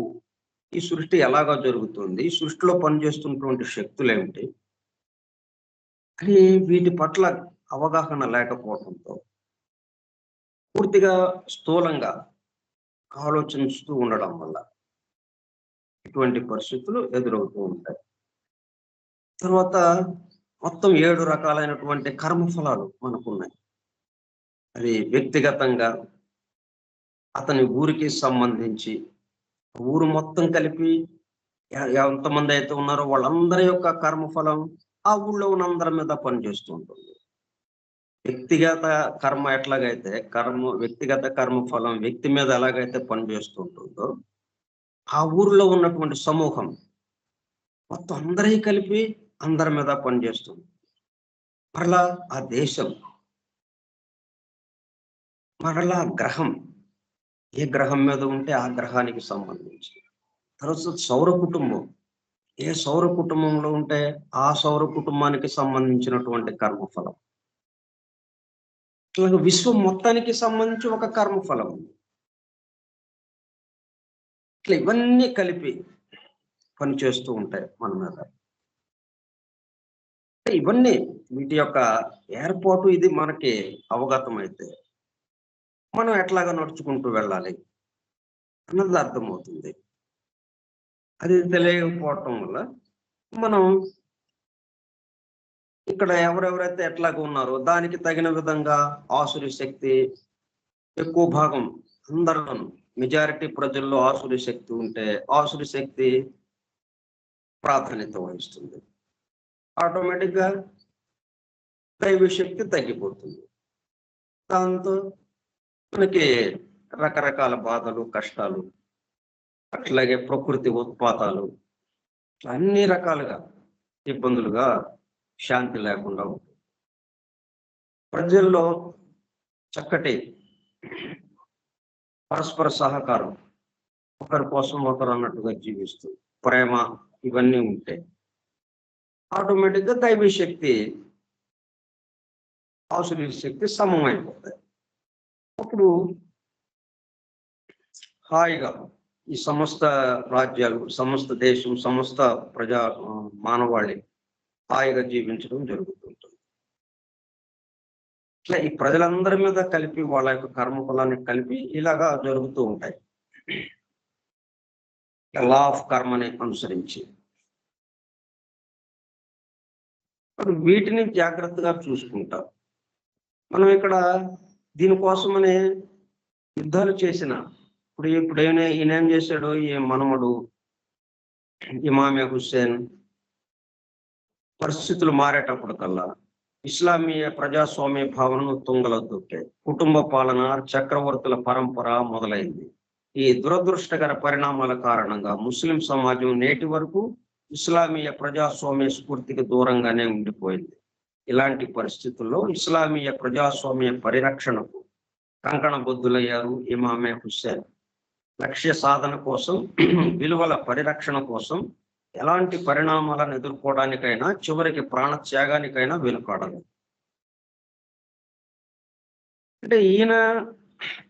ఈ సృష్టి ఎలాగా జరుగుతుంది, ఈ సృష్టిలో పనిచేస్తున్నటువంటి శక్తులు ఏమిటి అని వీటి పట్ల అవగాహన లేకపోవడంతో పూర్తిగా స్థూలంగా ఆలోచిస్తూ ఉండడం వల్ల ఇటువంటి పరిస్థితులు ఎదురవుతూ ఉంటాయి. తర్వాత మొత్తం 7 రకాలైనటువంటి కర్మ ఫలాలు మనకున్నాయి. అది వ్యక్తిగతంగా, అతని ఊరికి సంబంధించి ఊరు మొత్తం కలిపి ఎంతమంది అయితే ఉన్నారో వాళ్ళందరి యొక్క కర్మఫలం ఆ ఊళ్ళో ఉన్న అందరి మీద పనిచేస్తూ ఉంటుంది. వ్యక్తిగత కర్మ ఎట్లాగైతే వ్యక్తిగత కర్మ ఫలం వ్యక్తి మీద ఎలాగైతే పనిచేస్తూ ఉంటుందో ఆ ఊరిలో ఉన్నటువంటి సమూహం మొత్తం అందరికీ కలిపి అందరి మీద పనిచేస్తుంది. మరలా ఆ దేశం, మరలా గ్రహం, ఏ గ్రహం మీద ఉంటే ఆ గ్రహానికి సంబంధించి తర్వాత సౌర కుటుంబం, ఏ సౌర కుటుంబంలో ఉంటే ఆ సౌర కుటుంబానికి సంబంధించినటువంటి కర్మఫలం. ఇట్లాగ విశ్వం మొత్తానికి సంబంధించి ఒక కర్మఫలం ఉంది. ఇట్లా ఇవన్నీ కలిపి పనిచేస్తూ ఉంటాయి మన మీద. ఇవన్నీ వీటి యొక్క ఏర్పాటు ఇది మనకి అవగతం అయితే మనం ఎట్లాగా నడుచుకుంటూ వెళ్ళాలి అన్నది అర్థమవుతుంది. అది తెలియకపోవటం వల్ల మనం ఇక్కడ ఎవరెవరైతే ఎట్లాగా ఉన్నారో దానికి తగిన విధంగా ఆసురి శక్తి ఎక్కువ భాగం అందరిలోనూ మెజారిటీ ప్రజల్లో ఆసురి శక్తి ఉంటే ఆసురి శక్తి ప్రాధాన్యత వహిస్తుంది. ఆటోమేటిక్గా దైవ శక్తి తగ్గిపోతుంది. దాంతో మనకి రకరకాల బాధలు, కష్టాలు, అట్లాగే ప్రకృతి ఉత్పాతాలు, అన్ని రకాలుగా ఇబ్బందులుగా శాంతి లేకుండా ఉంటుంది. ప్రజల్లో చక్కటి పరస్పర సహకారం, ఒకరి కోసం ఒకరు అన్నట్టుగా జీవిస్తూ ప్రేమ ఇవన్నీ ఉంటాయి. ఆటోమేటిక్గా దైవీ శక్తి ఆసురీ శక్తి సమమైపోతాయి. అప్పుడు హాయిగా ఈ సమస్త రాజ్యాలు, సమస్త దేశం, సమస్త మానవాళి హాయిగా జీవించడం జరుగుతుంటుంది. ఇట్లా ఈ ప్రజలందరి మీద కలిపి వాళ్ళ యొక్క కర్మఫలాన్ని కలిపి ఇలాగా జరుగుతూ ఉంటాయి. లా ఆఫ్ కర్మని అనుసరించి వీటిని జాగ్రత్తగా చూసుకుంటాం. మనం ఇక్కడ దీనికోసమని యుద్ధాలు చేసిన ఇప్పుడు ఈయన ఏం చేశాడు, ఈ మనముడు ఇమామే హుస్సేన్ పరిస్థితులు మారేటప్పుడు కల్లా ఇస్లామీయ ప్రజాస్వామ్య భావనను తుంగలో తొక్కాయి. కుటుంబ పాలన, చక్రవర్తుల పరంపర మొదలైంది. ఈ దురదృష్టకర పరిణామాల కారణంగా ముస్లిం సమాజం నేటి వరకు ఇస్లామీయ ప్రజాస్వామ్య స్ఫూర్తికి దూరంగానే ఉండిపోయింది. ఇలాంటి పరిస్థితుల్లో ఇస్లామీయ ప్రజాస్వామ్య పరిరక్షణకు కంకణబద్ధులయ్యారు ఇమామే హుస్సేన్. లక్ష్య సాధన కోసం, విలువల పరిరక్షణ కోసం ఎలాంటి పరిణామాలను ఎదుర్కోవడానికైనా, చివరికి ప్రాణత్యాగానికైనా వెనుకాడలేదు. అంటే ఈయన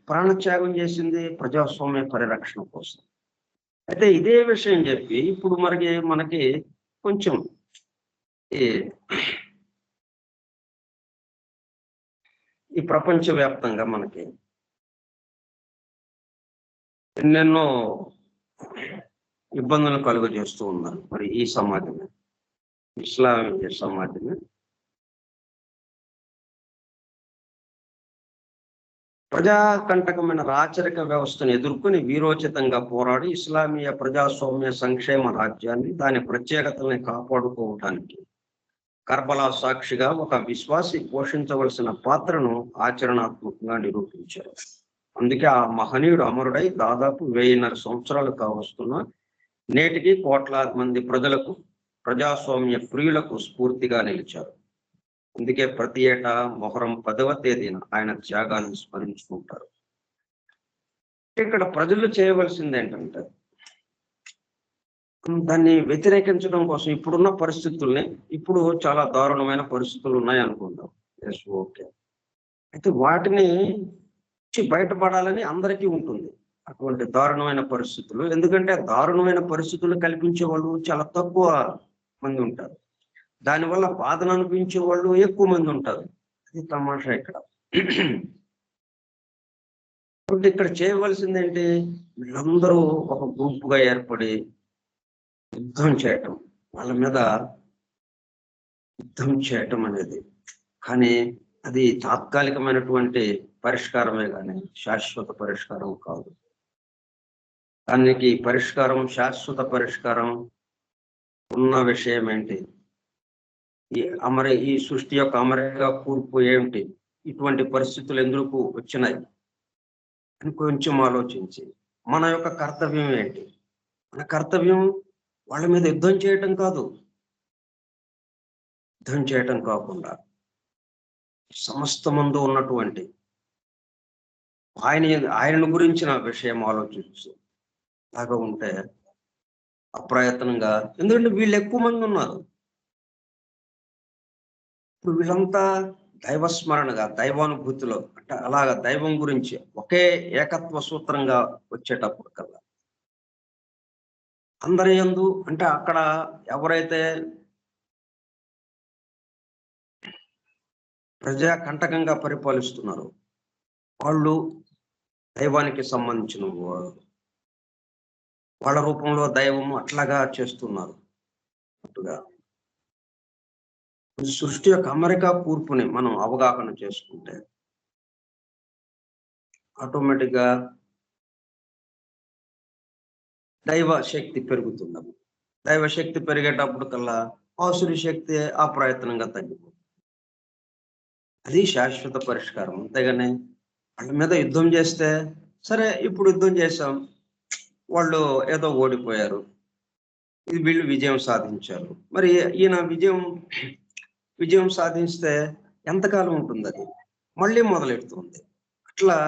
ప్రాణత్యాగం చేసింది ప్రజాస్వామ్య పరిరక్షణ కోసం. అయితే ఇదే విషయం చెప్పి ఇప్పుడు మనకి కొంచెం ఈ ప్రపంచవ్యాప్తంగా మనకి ఎన్నెన్నో ఇబ్బందులు కలుగజేస్తూ ఉన్నారు. మరి ఈ సమాజమే, ఇస్లామిక్ సమాజమే ప్రజాకంటకమైన రాచరిక వ్యవస్థను ఎదుర్కొని వీరోచితంగా పోరాడి ఇస్లామీయ ప్రజాస్వామ్య సంక్షేమ రాజ్యాన్ని, దాని ప్రత్యేకతల్ని కాపాడుకోవటానికి కర్బలా సాక్షిగా ఒక విశ్వాసి పోషించవలసిన పాత్రను ఆచరణాత్మకంగా నిరూపించారు. అందుకే ఆ మహనీయుడు అమరుడై దాదాపు 1000 సంవత్సరాలు కావస్తున్న నేటికి కోట్లాది మంది ప్రజలకు, ప్రజాస్వామ్య ప్రియులకు స్ఫూర్తిగా నిలిచారు. అందుకే ప్రతి ఏటా మొహరం 10వ తేదీన ఆయన త్యాగాన్ని స్మరించుకుంటారు. ఇక్కడ ప్రజలు చేయవలసింది ఏంటంటే దాన్ని వ్యతిరేకించడం కోసం ఇప్పుడున్న పరిస్థితుల్ని, ఇప్పుడు చాలా దారుణమైన పరిస్థితులు ఉన్నాయి అనుకుందాం, ఎస్ ఓకే, అయితే వాటిని బయటపడాలని అందరికీ ఉంటుంది అటువంటి దారుణమైన పరిస్థితులు. ఎందుకంటే దారుణమైన పరిస్థితులు కల్పించే వాళ్ళు చాలా తక్కువ మంది ఉంటారు, దానివల్ల బాధను అనిపించే వాళ్ళు ఎక్కువ మంది ఉంటారు. అది తమాషా ఇక్కడ. ఇక్కడ చేయవలసింది ఏంటి, వీళ్ళందరూ ఒక గుంపుగా ఏర్పడి యుద్ధం చేయటం, వాళ్ళ మీద యుద్ధం చేయటం అనేది. కానీ అది తాత్కాలికమైనటువంటి పరిష్కారమే కానీ శాశ్వత పరిష్కారం కాదు. దానికి పరిష్కారం, శాశ్వత పరిష్కారం ఉన్న విషయం ఏంటి? ఈ సృష్టి యొక్క అమరిక కూర్పు ఏమిటి? ఇటువంటి పరిస్థితులు ఎందుకు వచ్చినాయి అని కొంచెం ఆలోచించి మన యొక్క కర్తవ్యం ఏంటి? మన కర్తవ్యం వాళ్ళ మీద యుద్ధం చేయటం కాదు. యుద్ధం చేయటం కాకుండా సమస్తమందు ఉన్నటువంటి ఆయనను గురించిన విషయం ఆలోచించు లాగా ఉంటే అప్రయత్నంగా, ఎందుకంటే వీళ్ళు ఎక్కువ మంది ఉన్నారు. ఇప్పుడు వీళ్ళంతా దైవస్మరణగా, దైవానుభూతిలో అంటే అలాగా దైవం గురించి ఒకే ఏకత్వ సూత్రంగా వచ్చేటప్పుడు కల్లా అందరి యందు అంటే అక్కడ ఎవరైతే ప్రజా కంటకంగా పరిపాలిస్తున్నారో వాళ్ళు దైవానికి సంబంధించిన వాళ్ళ రూపంలో దైవము అట్లాగా చేస్తున్నారు. అట్టుగా సృష్టి యొక్క అమరిక కూర్పుని మనం అవగాహన చేసుకుంటే ఆటోమేటిక్ గా దైవ శక్తి పెరుగుతున్నది. దైవ శక్తి పెరిగేటప్పుడు కల్లా ఆసురి శక్తి అప్రయత్నంగా తగ్గిపోతుంది. అది శాశ్వత పరిష్కారం. అంతేగాని వాళ్ళ మీద యుద్ధం చేస్తే, సరే ఇప్పుడు యుద్ధం చేశాం, వాళ్ళు ఏదో ఓడిపోయారు, ఇది వీళ్ళు విజయం సాధించారు, మరి ఈయన విజయం సాధిస్తే ఎంతకాలం ఉంటుంది? అది మళ్ళీ మొదలెడుతుంది. అట్లా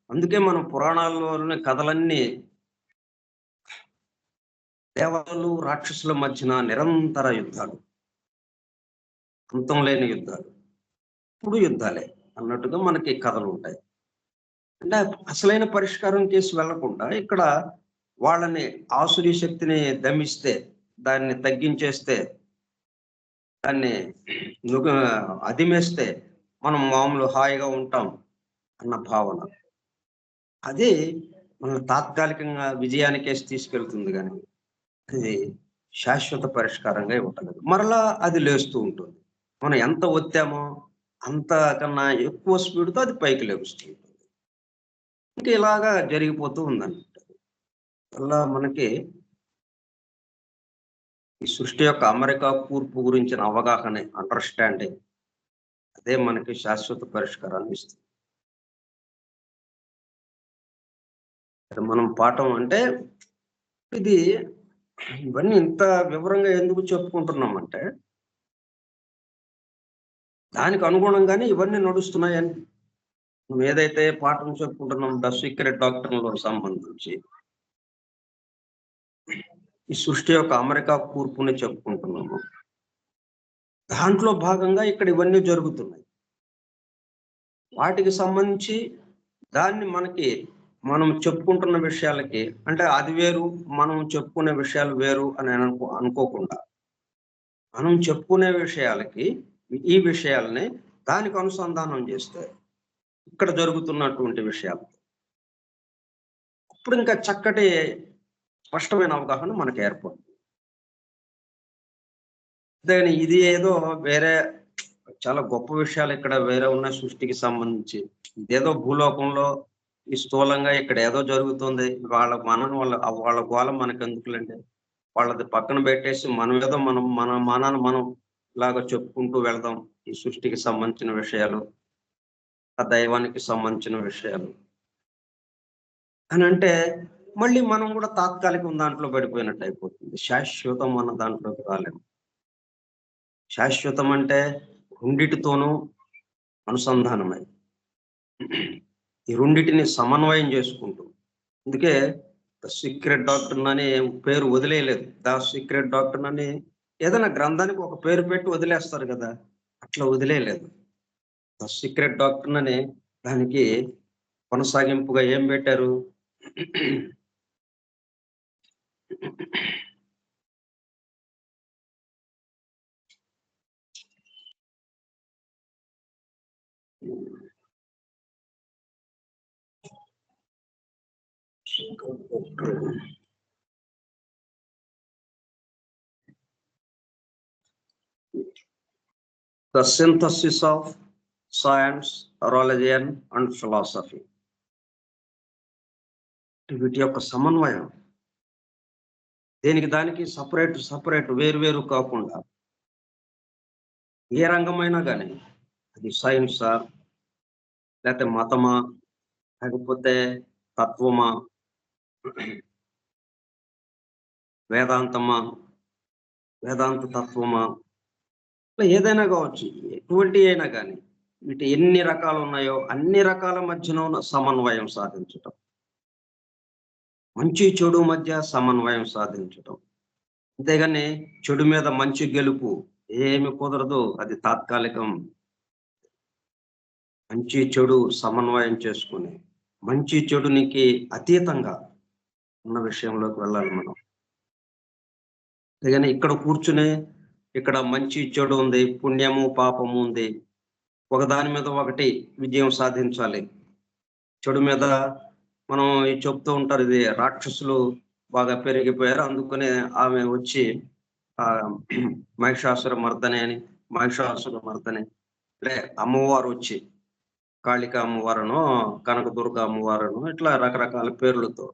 అందుకే మనం పురాణాల్లోని కథలన్నీ దేవతలు రాక్షసుల మధ్యన నిరంతర యుద్ధాలు, అంతం లేని యుద్ధాలు, ఇప్పుడు యుద్ధాలే అన్నట్టుగా మనకి కథలు ఉంటాయి. అంటే అసలైన పరిష్కారం కేసు వెళ్లకుండా ఇక్కడ వాళ్ళని ఆసురీ శక్తిని దమిస్తే, దాన్ని తగ్గించేస్తే, దాన్ని అదిమేస్తే మనం మామూలు హాయిగా ఉంటాం అన్న భావన, అది మన తాత్కాలికంగా విజయానికేసి తీసుకెళ్తుంది. కానీ అది శాశ్వత పరిష్కారంగా ఇవ్వటలేదు. మరలా అది లేస్తూ ఉంటుంది. మనం ఎంత ఒత్తామో అంతకన్నా ఎక్కువ స్పీడ్తో అది పైకి లేస్తూ ఉంటుంది. ఇంకా ఇలాగా జరిగిపోతూ ఉందన్నమాట. అలా మనకి ఈ సృష్టి యొక్క అమరిక కూర్పు గురించిన అవగాహన, అండర్స్టాండింగ్, అదే మనకి శాశ్వత పరిష్కారాన్ని ఇస్తుంది. మనం పాఠం అంటే ఇది ఇవన్నీ ఇంత వివరంగా ఎందుకు చెప్పుకుంటున్నామంటే దానికి అనుగుణంగానే ఇవన్నీ నడుస్తున్నాయని. మనం ఏదైతే పాఠం చెప్పుకుంటున్నాం ద సీక్రెట్ డాక్టర్లో సంబంధించి ఈ సృష్టి యొక్క అమరిక కూర్పుని చెప్పుకుంటున్నాము. దాంట్లో భాగంగా ఇక్కడ ఇవన్నీ జరుగుతున్నాయి. వాటికి సంబంధించి దాన్ని మనం చెప్పుకుంటున్న విషయాలకి అంటే అది వేరు, మనం చెప్పుకునే విషయాలు వేరు అని అనుకోకుండా మనం చెప్పుకునే విషయాలకి ఈ విషయాలని దానికి అనుసంధానం చేస్తే ఇక్కడ జరుగుతున్నటువంటి విషయాలు ఇప్పుడు ఇంకా చక్కటి స్పష్టమైన అవగాహన మనకు ఏర్పడుతుంది. దాని ఇది ఏదో వేరే చాలా గొప్ప విషయాలు ఇక్కడ వేరే ఉన్న సృష్టికి సంబంధించి, ఇదేదో భూలోకంలో ఈ స్థూలంగా ఇక్కడ ఏదో జరుగుతుంది, వాళ్ళ గోళ మనకు ఎందుకులండి, వాళ్ళది పక్కన పెట్టేసి మనం ఏదో మన మానాన్ని మనం ఇలాగ చెప్పుకుంటూ వెళ్దాం. ఈ సృష్టికి సంబంధించిన విషయాలు, ఆ దైవానికి సంబంధించిన విషయాలు అని అంటే మళ్ళీ మనం కూడా తాత్కాలికం దాంట్లో పడిపోయినట్టు అయిపోతుంది. శాశ్వతం అన్న దాంట్లోకి రాలేము. శాశ్వతం అంటే రెండిటితోనూ అనుసంధానమై ఈ రెండిటిని సమన్వయం చేసుకుంటూ, అందుకే ద సీక్రెట్ డాక్టర్ అని పేరు వదిలేయలేదు. ద సీక్రెట్ డాక్టర్ అని ఏదైనా గ్రంథానికి ఒక పేరు పెట్టి వదిలేస్తారు కదా, అట్లా వదిలేయలేదు. ద సీక్రెట్ డాక్టర్ అని దానికి కొనసాగింపుగా ఏం పెట్టారు? The synthesis of science, religion and philosophy. వీటి యొక్క సమన్వయం దేనికి దానికి సపరేట్ వేరు కాకుండా ఏ రంగమైనా కానీ అది సైన్సా, లేకపోతే మతమా, లేకపోతే తత్వమా, వేదాంతమా, వేదాంత తత్వమా, ఏదైనా కావచ్చు, ఎటువంటి అయినా కానీ వీటి ఎన్ని రకాలు ఉన్నాయో అన్ని రకాల మధ్యన ఉన్న సమన్వయం సాధించటం, మంచి చెడు మధ్య సమన్వయం సాధించటం. అంతేగాని చెడు మీద మంచి గెలుపు ఏమి కుదరదు, అది తాత్కాలికం. మంచి చెడు సమన్వయం చేసుకుని మంచి చెడునికి అతీతంగా ఉన్న విషయంలోకి వెళ్ళాలి మనం. అంతేగాని ఇక్కడ కూర్చుని ఇక్కడ మంచి చెడు ఉంది, పుణ్యము పాపము ఉంది, ఒకదాని మీద ఒకటి విజయం సాధించాలి. చెడు మీద మనం చెప్తూ ఉంటారు, ఇది రాక్షసులు బాగా పెరిగిపోయారు, అందుకనే ఆమె వచ్చి మహిషాసుర మర్దని అంటే అమ్మవారు వచ్చి కాళిక అమ్మవారును, కనకదుర్గ అమ్మవారును, ఇట్లా రకరకాల పేర్లతో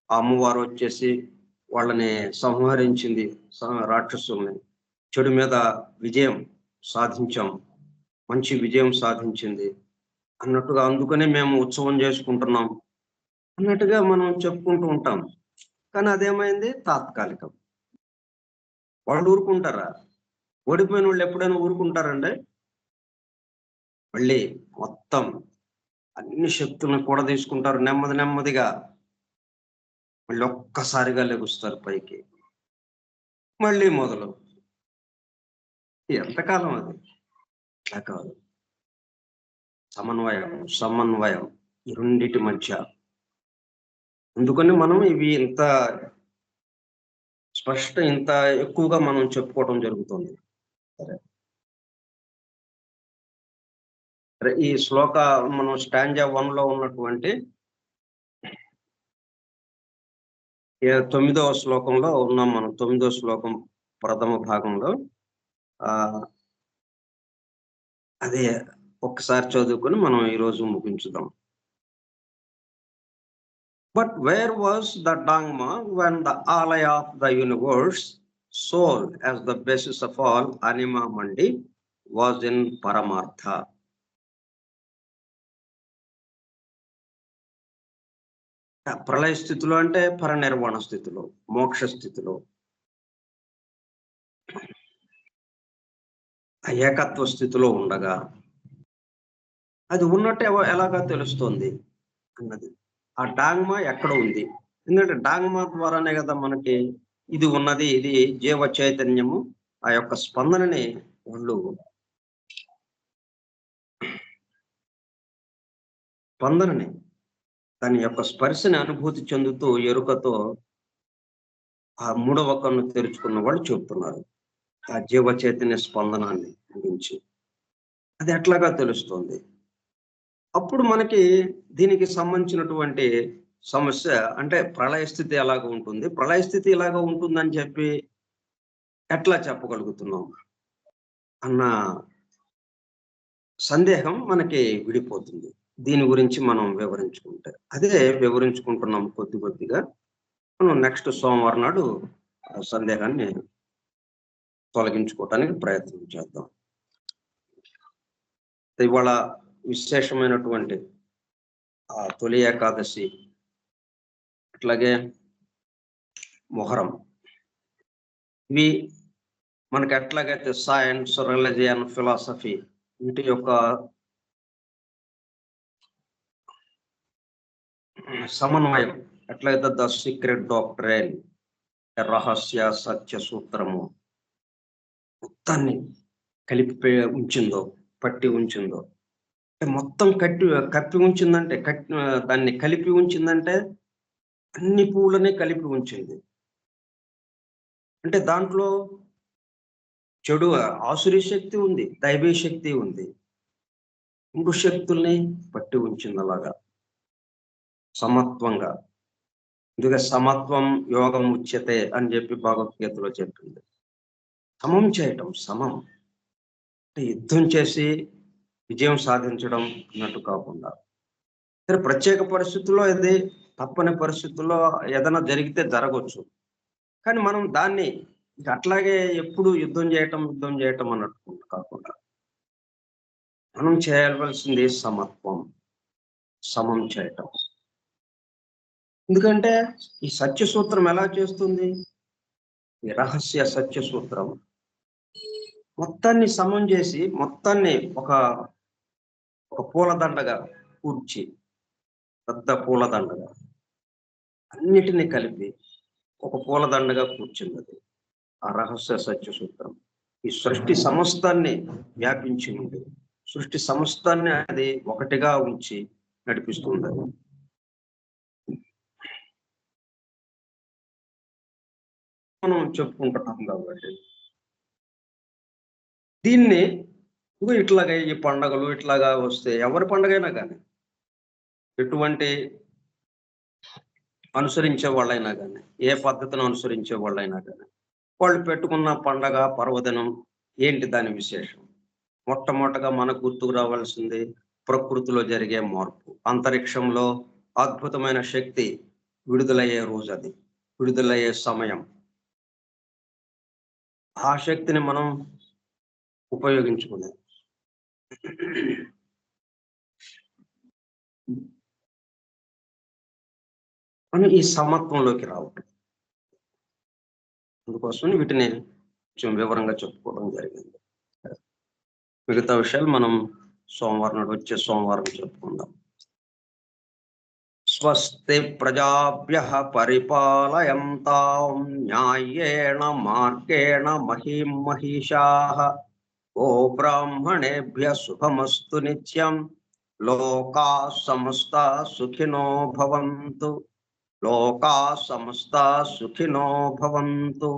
ఆ అమ్మవారు వచ్చేసి వాళ్ళని సంహరించింది, రాక్షసుల్ని. చెడు మీద విజయం సాధించాం, మంచి విజయం సాధించింది అన్నట్టుగా, అందుకనే మేము ఉత్సవం చేసుకుంటున్నాం అన్నట్టుగా మనం చెప్పుకుంటూ ఉంటాం. కానీ అదేమైంది, తాత్కాలికం. వాళ్ళు ఊరుకుంటారా? ఓడిపోయిన వాళ్ళు ఎప్పుడైనా ఊరుకుంటారండి? మళ్ళీ మొత్తం అన్ని శక్తులను కూడా తీసుకుంటారు, నెమ్మదిగా మళ్ళీ ఒక్కసారిగా లెగుస్తారు పైకి, మళ్ళీ మొదలు. ఎంతకాలం అది? అట్లా కాదు, సమన్వయం ఈ రెండిటి మధ్య. అందుకని మనం ఇవి ఇంత ఇంత ఎక్కువగా మనం చెప్పుకోవడం జరుగుతుంది. సరే, ఈ శ్లోక మనం స్టాంజా 1 లో ఉన్నటువంటి 9వ శ్లోకంలో ఉన్నాం మనం. 9వ శ్లోకం ప్రథమ భాగంలో అదే ఒక్కసారి చదువుకొని మనం ఈరోజు ముగించుదాం. But where was the Dhamma when the alaya of the universe, soul as the basis of all anima mandi, was in Paramartha? ప్రళయ స్థితిలో అంటే పరనిర్వాణ స్థితిలో, మోక్ష స్థితిలో, ఏకత్వ స్థితిలో ఉండగా అది ఉన్నట్టు ఎలాగా తెలుస్తుంది అన్నది. ఆ డాంగ్మా ఎక్కడ ఉంది? ఎందుకంటే డాంగ్మా ద్వారానే కదా మనకి ఇది ఉన్నది, ఇది జీవ చైతన్యము. ఆ యొక్క స్పందనని వాళ్ళు దాని యొక్క స్పర్శని అనుభూతి చెందుతూ ఎరుకతో ఆ 3వ కన్ను తెరుచుకున్న వాళ్ళు చెబుతున్నారు ఆ జీవ చైతన్య స్పందనాన్ని గురించి. అది ఎట్లాగా తెలుస్తుంది? అప్పుడు మనకి దీనికి సంబంధించినటువంటి సమస్య అంటే ప్రళయ స్థితి ఎలాగ ఉంటుంది, ప్రళయ స్థితి ఇలాగ ఉంటుందని చెప్పి ఎట్లా చెప్పగలుగుతున్నాం అన్న సందేహం మనకి విడిపోతుంది. దీని గురించి మనం వివరించుకుంటే, అదే వివరించుకుంటున్నాం కొద్దిగా. మనం నెక్స్ట్ సోమవారం నాడు సందేహాన్ని తొలగించుకోవటానికి ప్రయత్నం చేద్దాం. ఇవాళ విశేషమైనటువంటి ఆ తొలి ఏకాదశి, అట్లాగే మొహరం, ఇవి మనకి ఎట్లాగైతే సైన్స్, రిలిజియన్, ఫిలాసఫీ వీటి యొక్క సమన్వయం ఎట్లయితే ద సీక్రెట్ డాక్ట్రైన్, రహస్య సత్య సూత్రము మొత్తాన్ని పట్టి ఉంచిందో, మొత్తం కప్పి ఉంచిందంటే, దాన్ని కలిపి ఉంచిందంటే అన్ని పూలని కలిపి ఉంచింది. అంటే దాంట్లో చెడు ఆసురీ శక్తి ఉంది, దైవీ శక్తి ఉంది, 3 శక్తుల్ని పట్టి ఉంచింది అలాగా సమత్వంగా. అందుకే సమత్వం యోగం ఉచ్యతే అని చెప్పి భగవద్గీతలో చెప్పింది. సమం చేయటం, సమం అంటే యుద్ధం చేసి విజయం సాధించడం అన్నట్టు కాకుండా, సరే ప్రత్యేక పరిస్థితుల్లో ఇది తప్పని పరిస్థితుల్లో ఏదైనా జరిగితే జరగవచ్చు. కానీ మనం దాన్ని ఇక అట్లాగే ఎప్పుడు యుద్ధం చేయటం అన్నట్టు కాకుండా, మనం చేయవలసింది సమత్వం, సమం చేయటం. ఎందుకంటే ఈ సత్య సూత్రం ఎలా చేస్తుంది? ఈ రహస్య సత్య సూత్రం మొత్తాన్ని సమం చేసి, మొత్తాన్ని ఒక పూలదండగా కూర్చి, పెద్ద పూలదండగా అన్నిటినీ కలిపి ఒక పూలదండగా కూర్చున్నది ఆ రహస్య సత్య సూత్రం. ఈ సృష్టి సమస్తాన్ని వ్యాపించి ఉంది, సృష్టి సమస్తాన్ని అది ఒకటిగా ఉంచి నడిపిస్తుంది. మనం చెప్పుకుంటున్నాం కాబట్టి దీన్ని ఇట్లాగా ఈ పండగలు ఇట్లాగా వస్తే, ఎవరి పండగైనా కానీ, ఎటువంటి అనుసరించే వాళ్ళైనా కానీ, ఏ పద్ధతిని అనుసరించే వాళ్ళైనా కానీ, వాళ్ళు పెట్టుకున్న పండగ పర్వదినం ఏంటి దాని విశేషం? మొట్టమొదటగా మనకు గుర్తుకు రావాల్సింది ప్రకృతిలో జరిగే మార్పు. అంతరిక్షంలో అద్భుతమైన శక్తి విడుదలయ్యే రోజు అది, విడుదలయ్యే సమయం. ఆ శక్తిని మనం ఉపయోగించుకునేది. మనం ఈ సమత్వంలోకి రావటం. అందుకోసం వీటిని కొంచెం వివరంగా చెప్పుకోవడం జరిగింది. మిగతా విషయాలు మనం సోమవారం నాడు, వచ్చే సోమవారం చెప్పుకుందాం. స్వస్తి ప్రజాభ్యః పరిపాలయంతాం న్యాయేణ మార్గేణ మహీం మహిషాః. ఓ బ్రాహ్మణేభ్యః శుభమస్తు నిత్యం. లోకాః సమస్తాః సుఖినో భవంతు. లోకాః సమస్తాః సుఖినో భవంతు.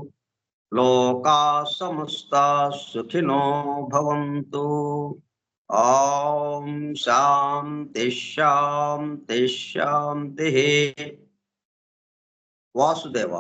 లోకాః సమస్తాః సుఖినో భవంతు. ఓం శాంతి శాంతి శాంతి. వాసుదేవ.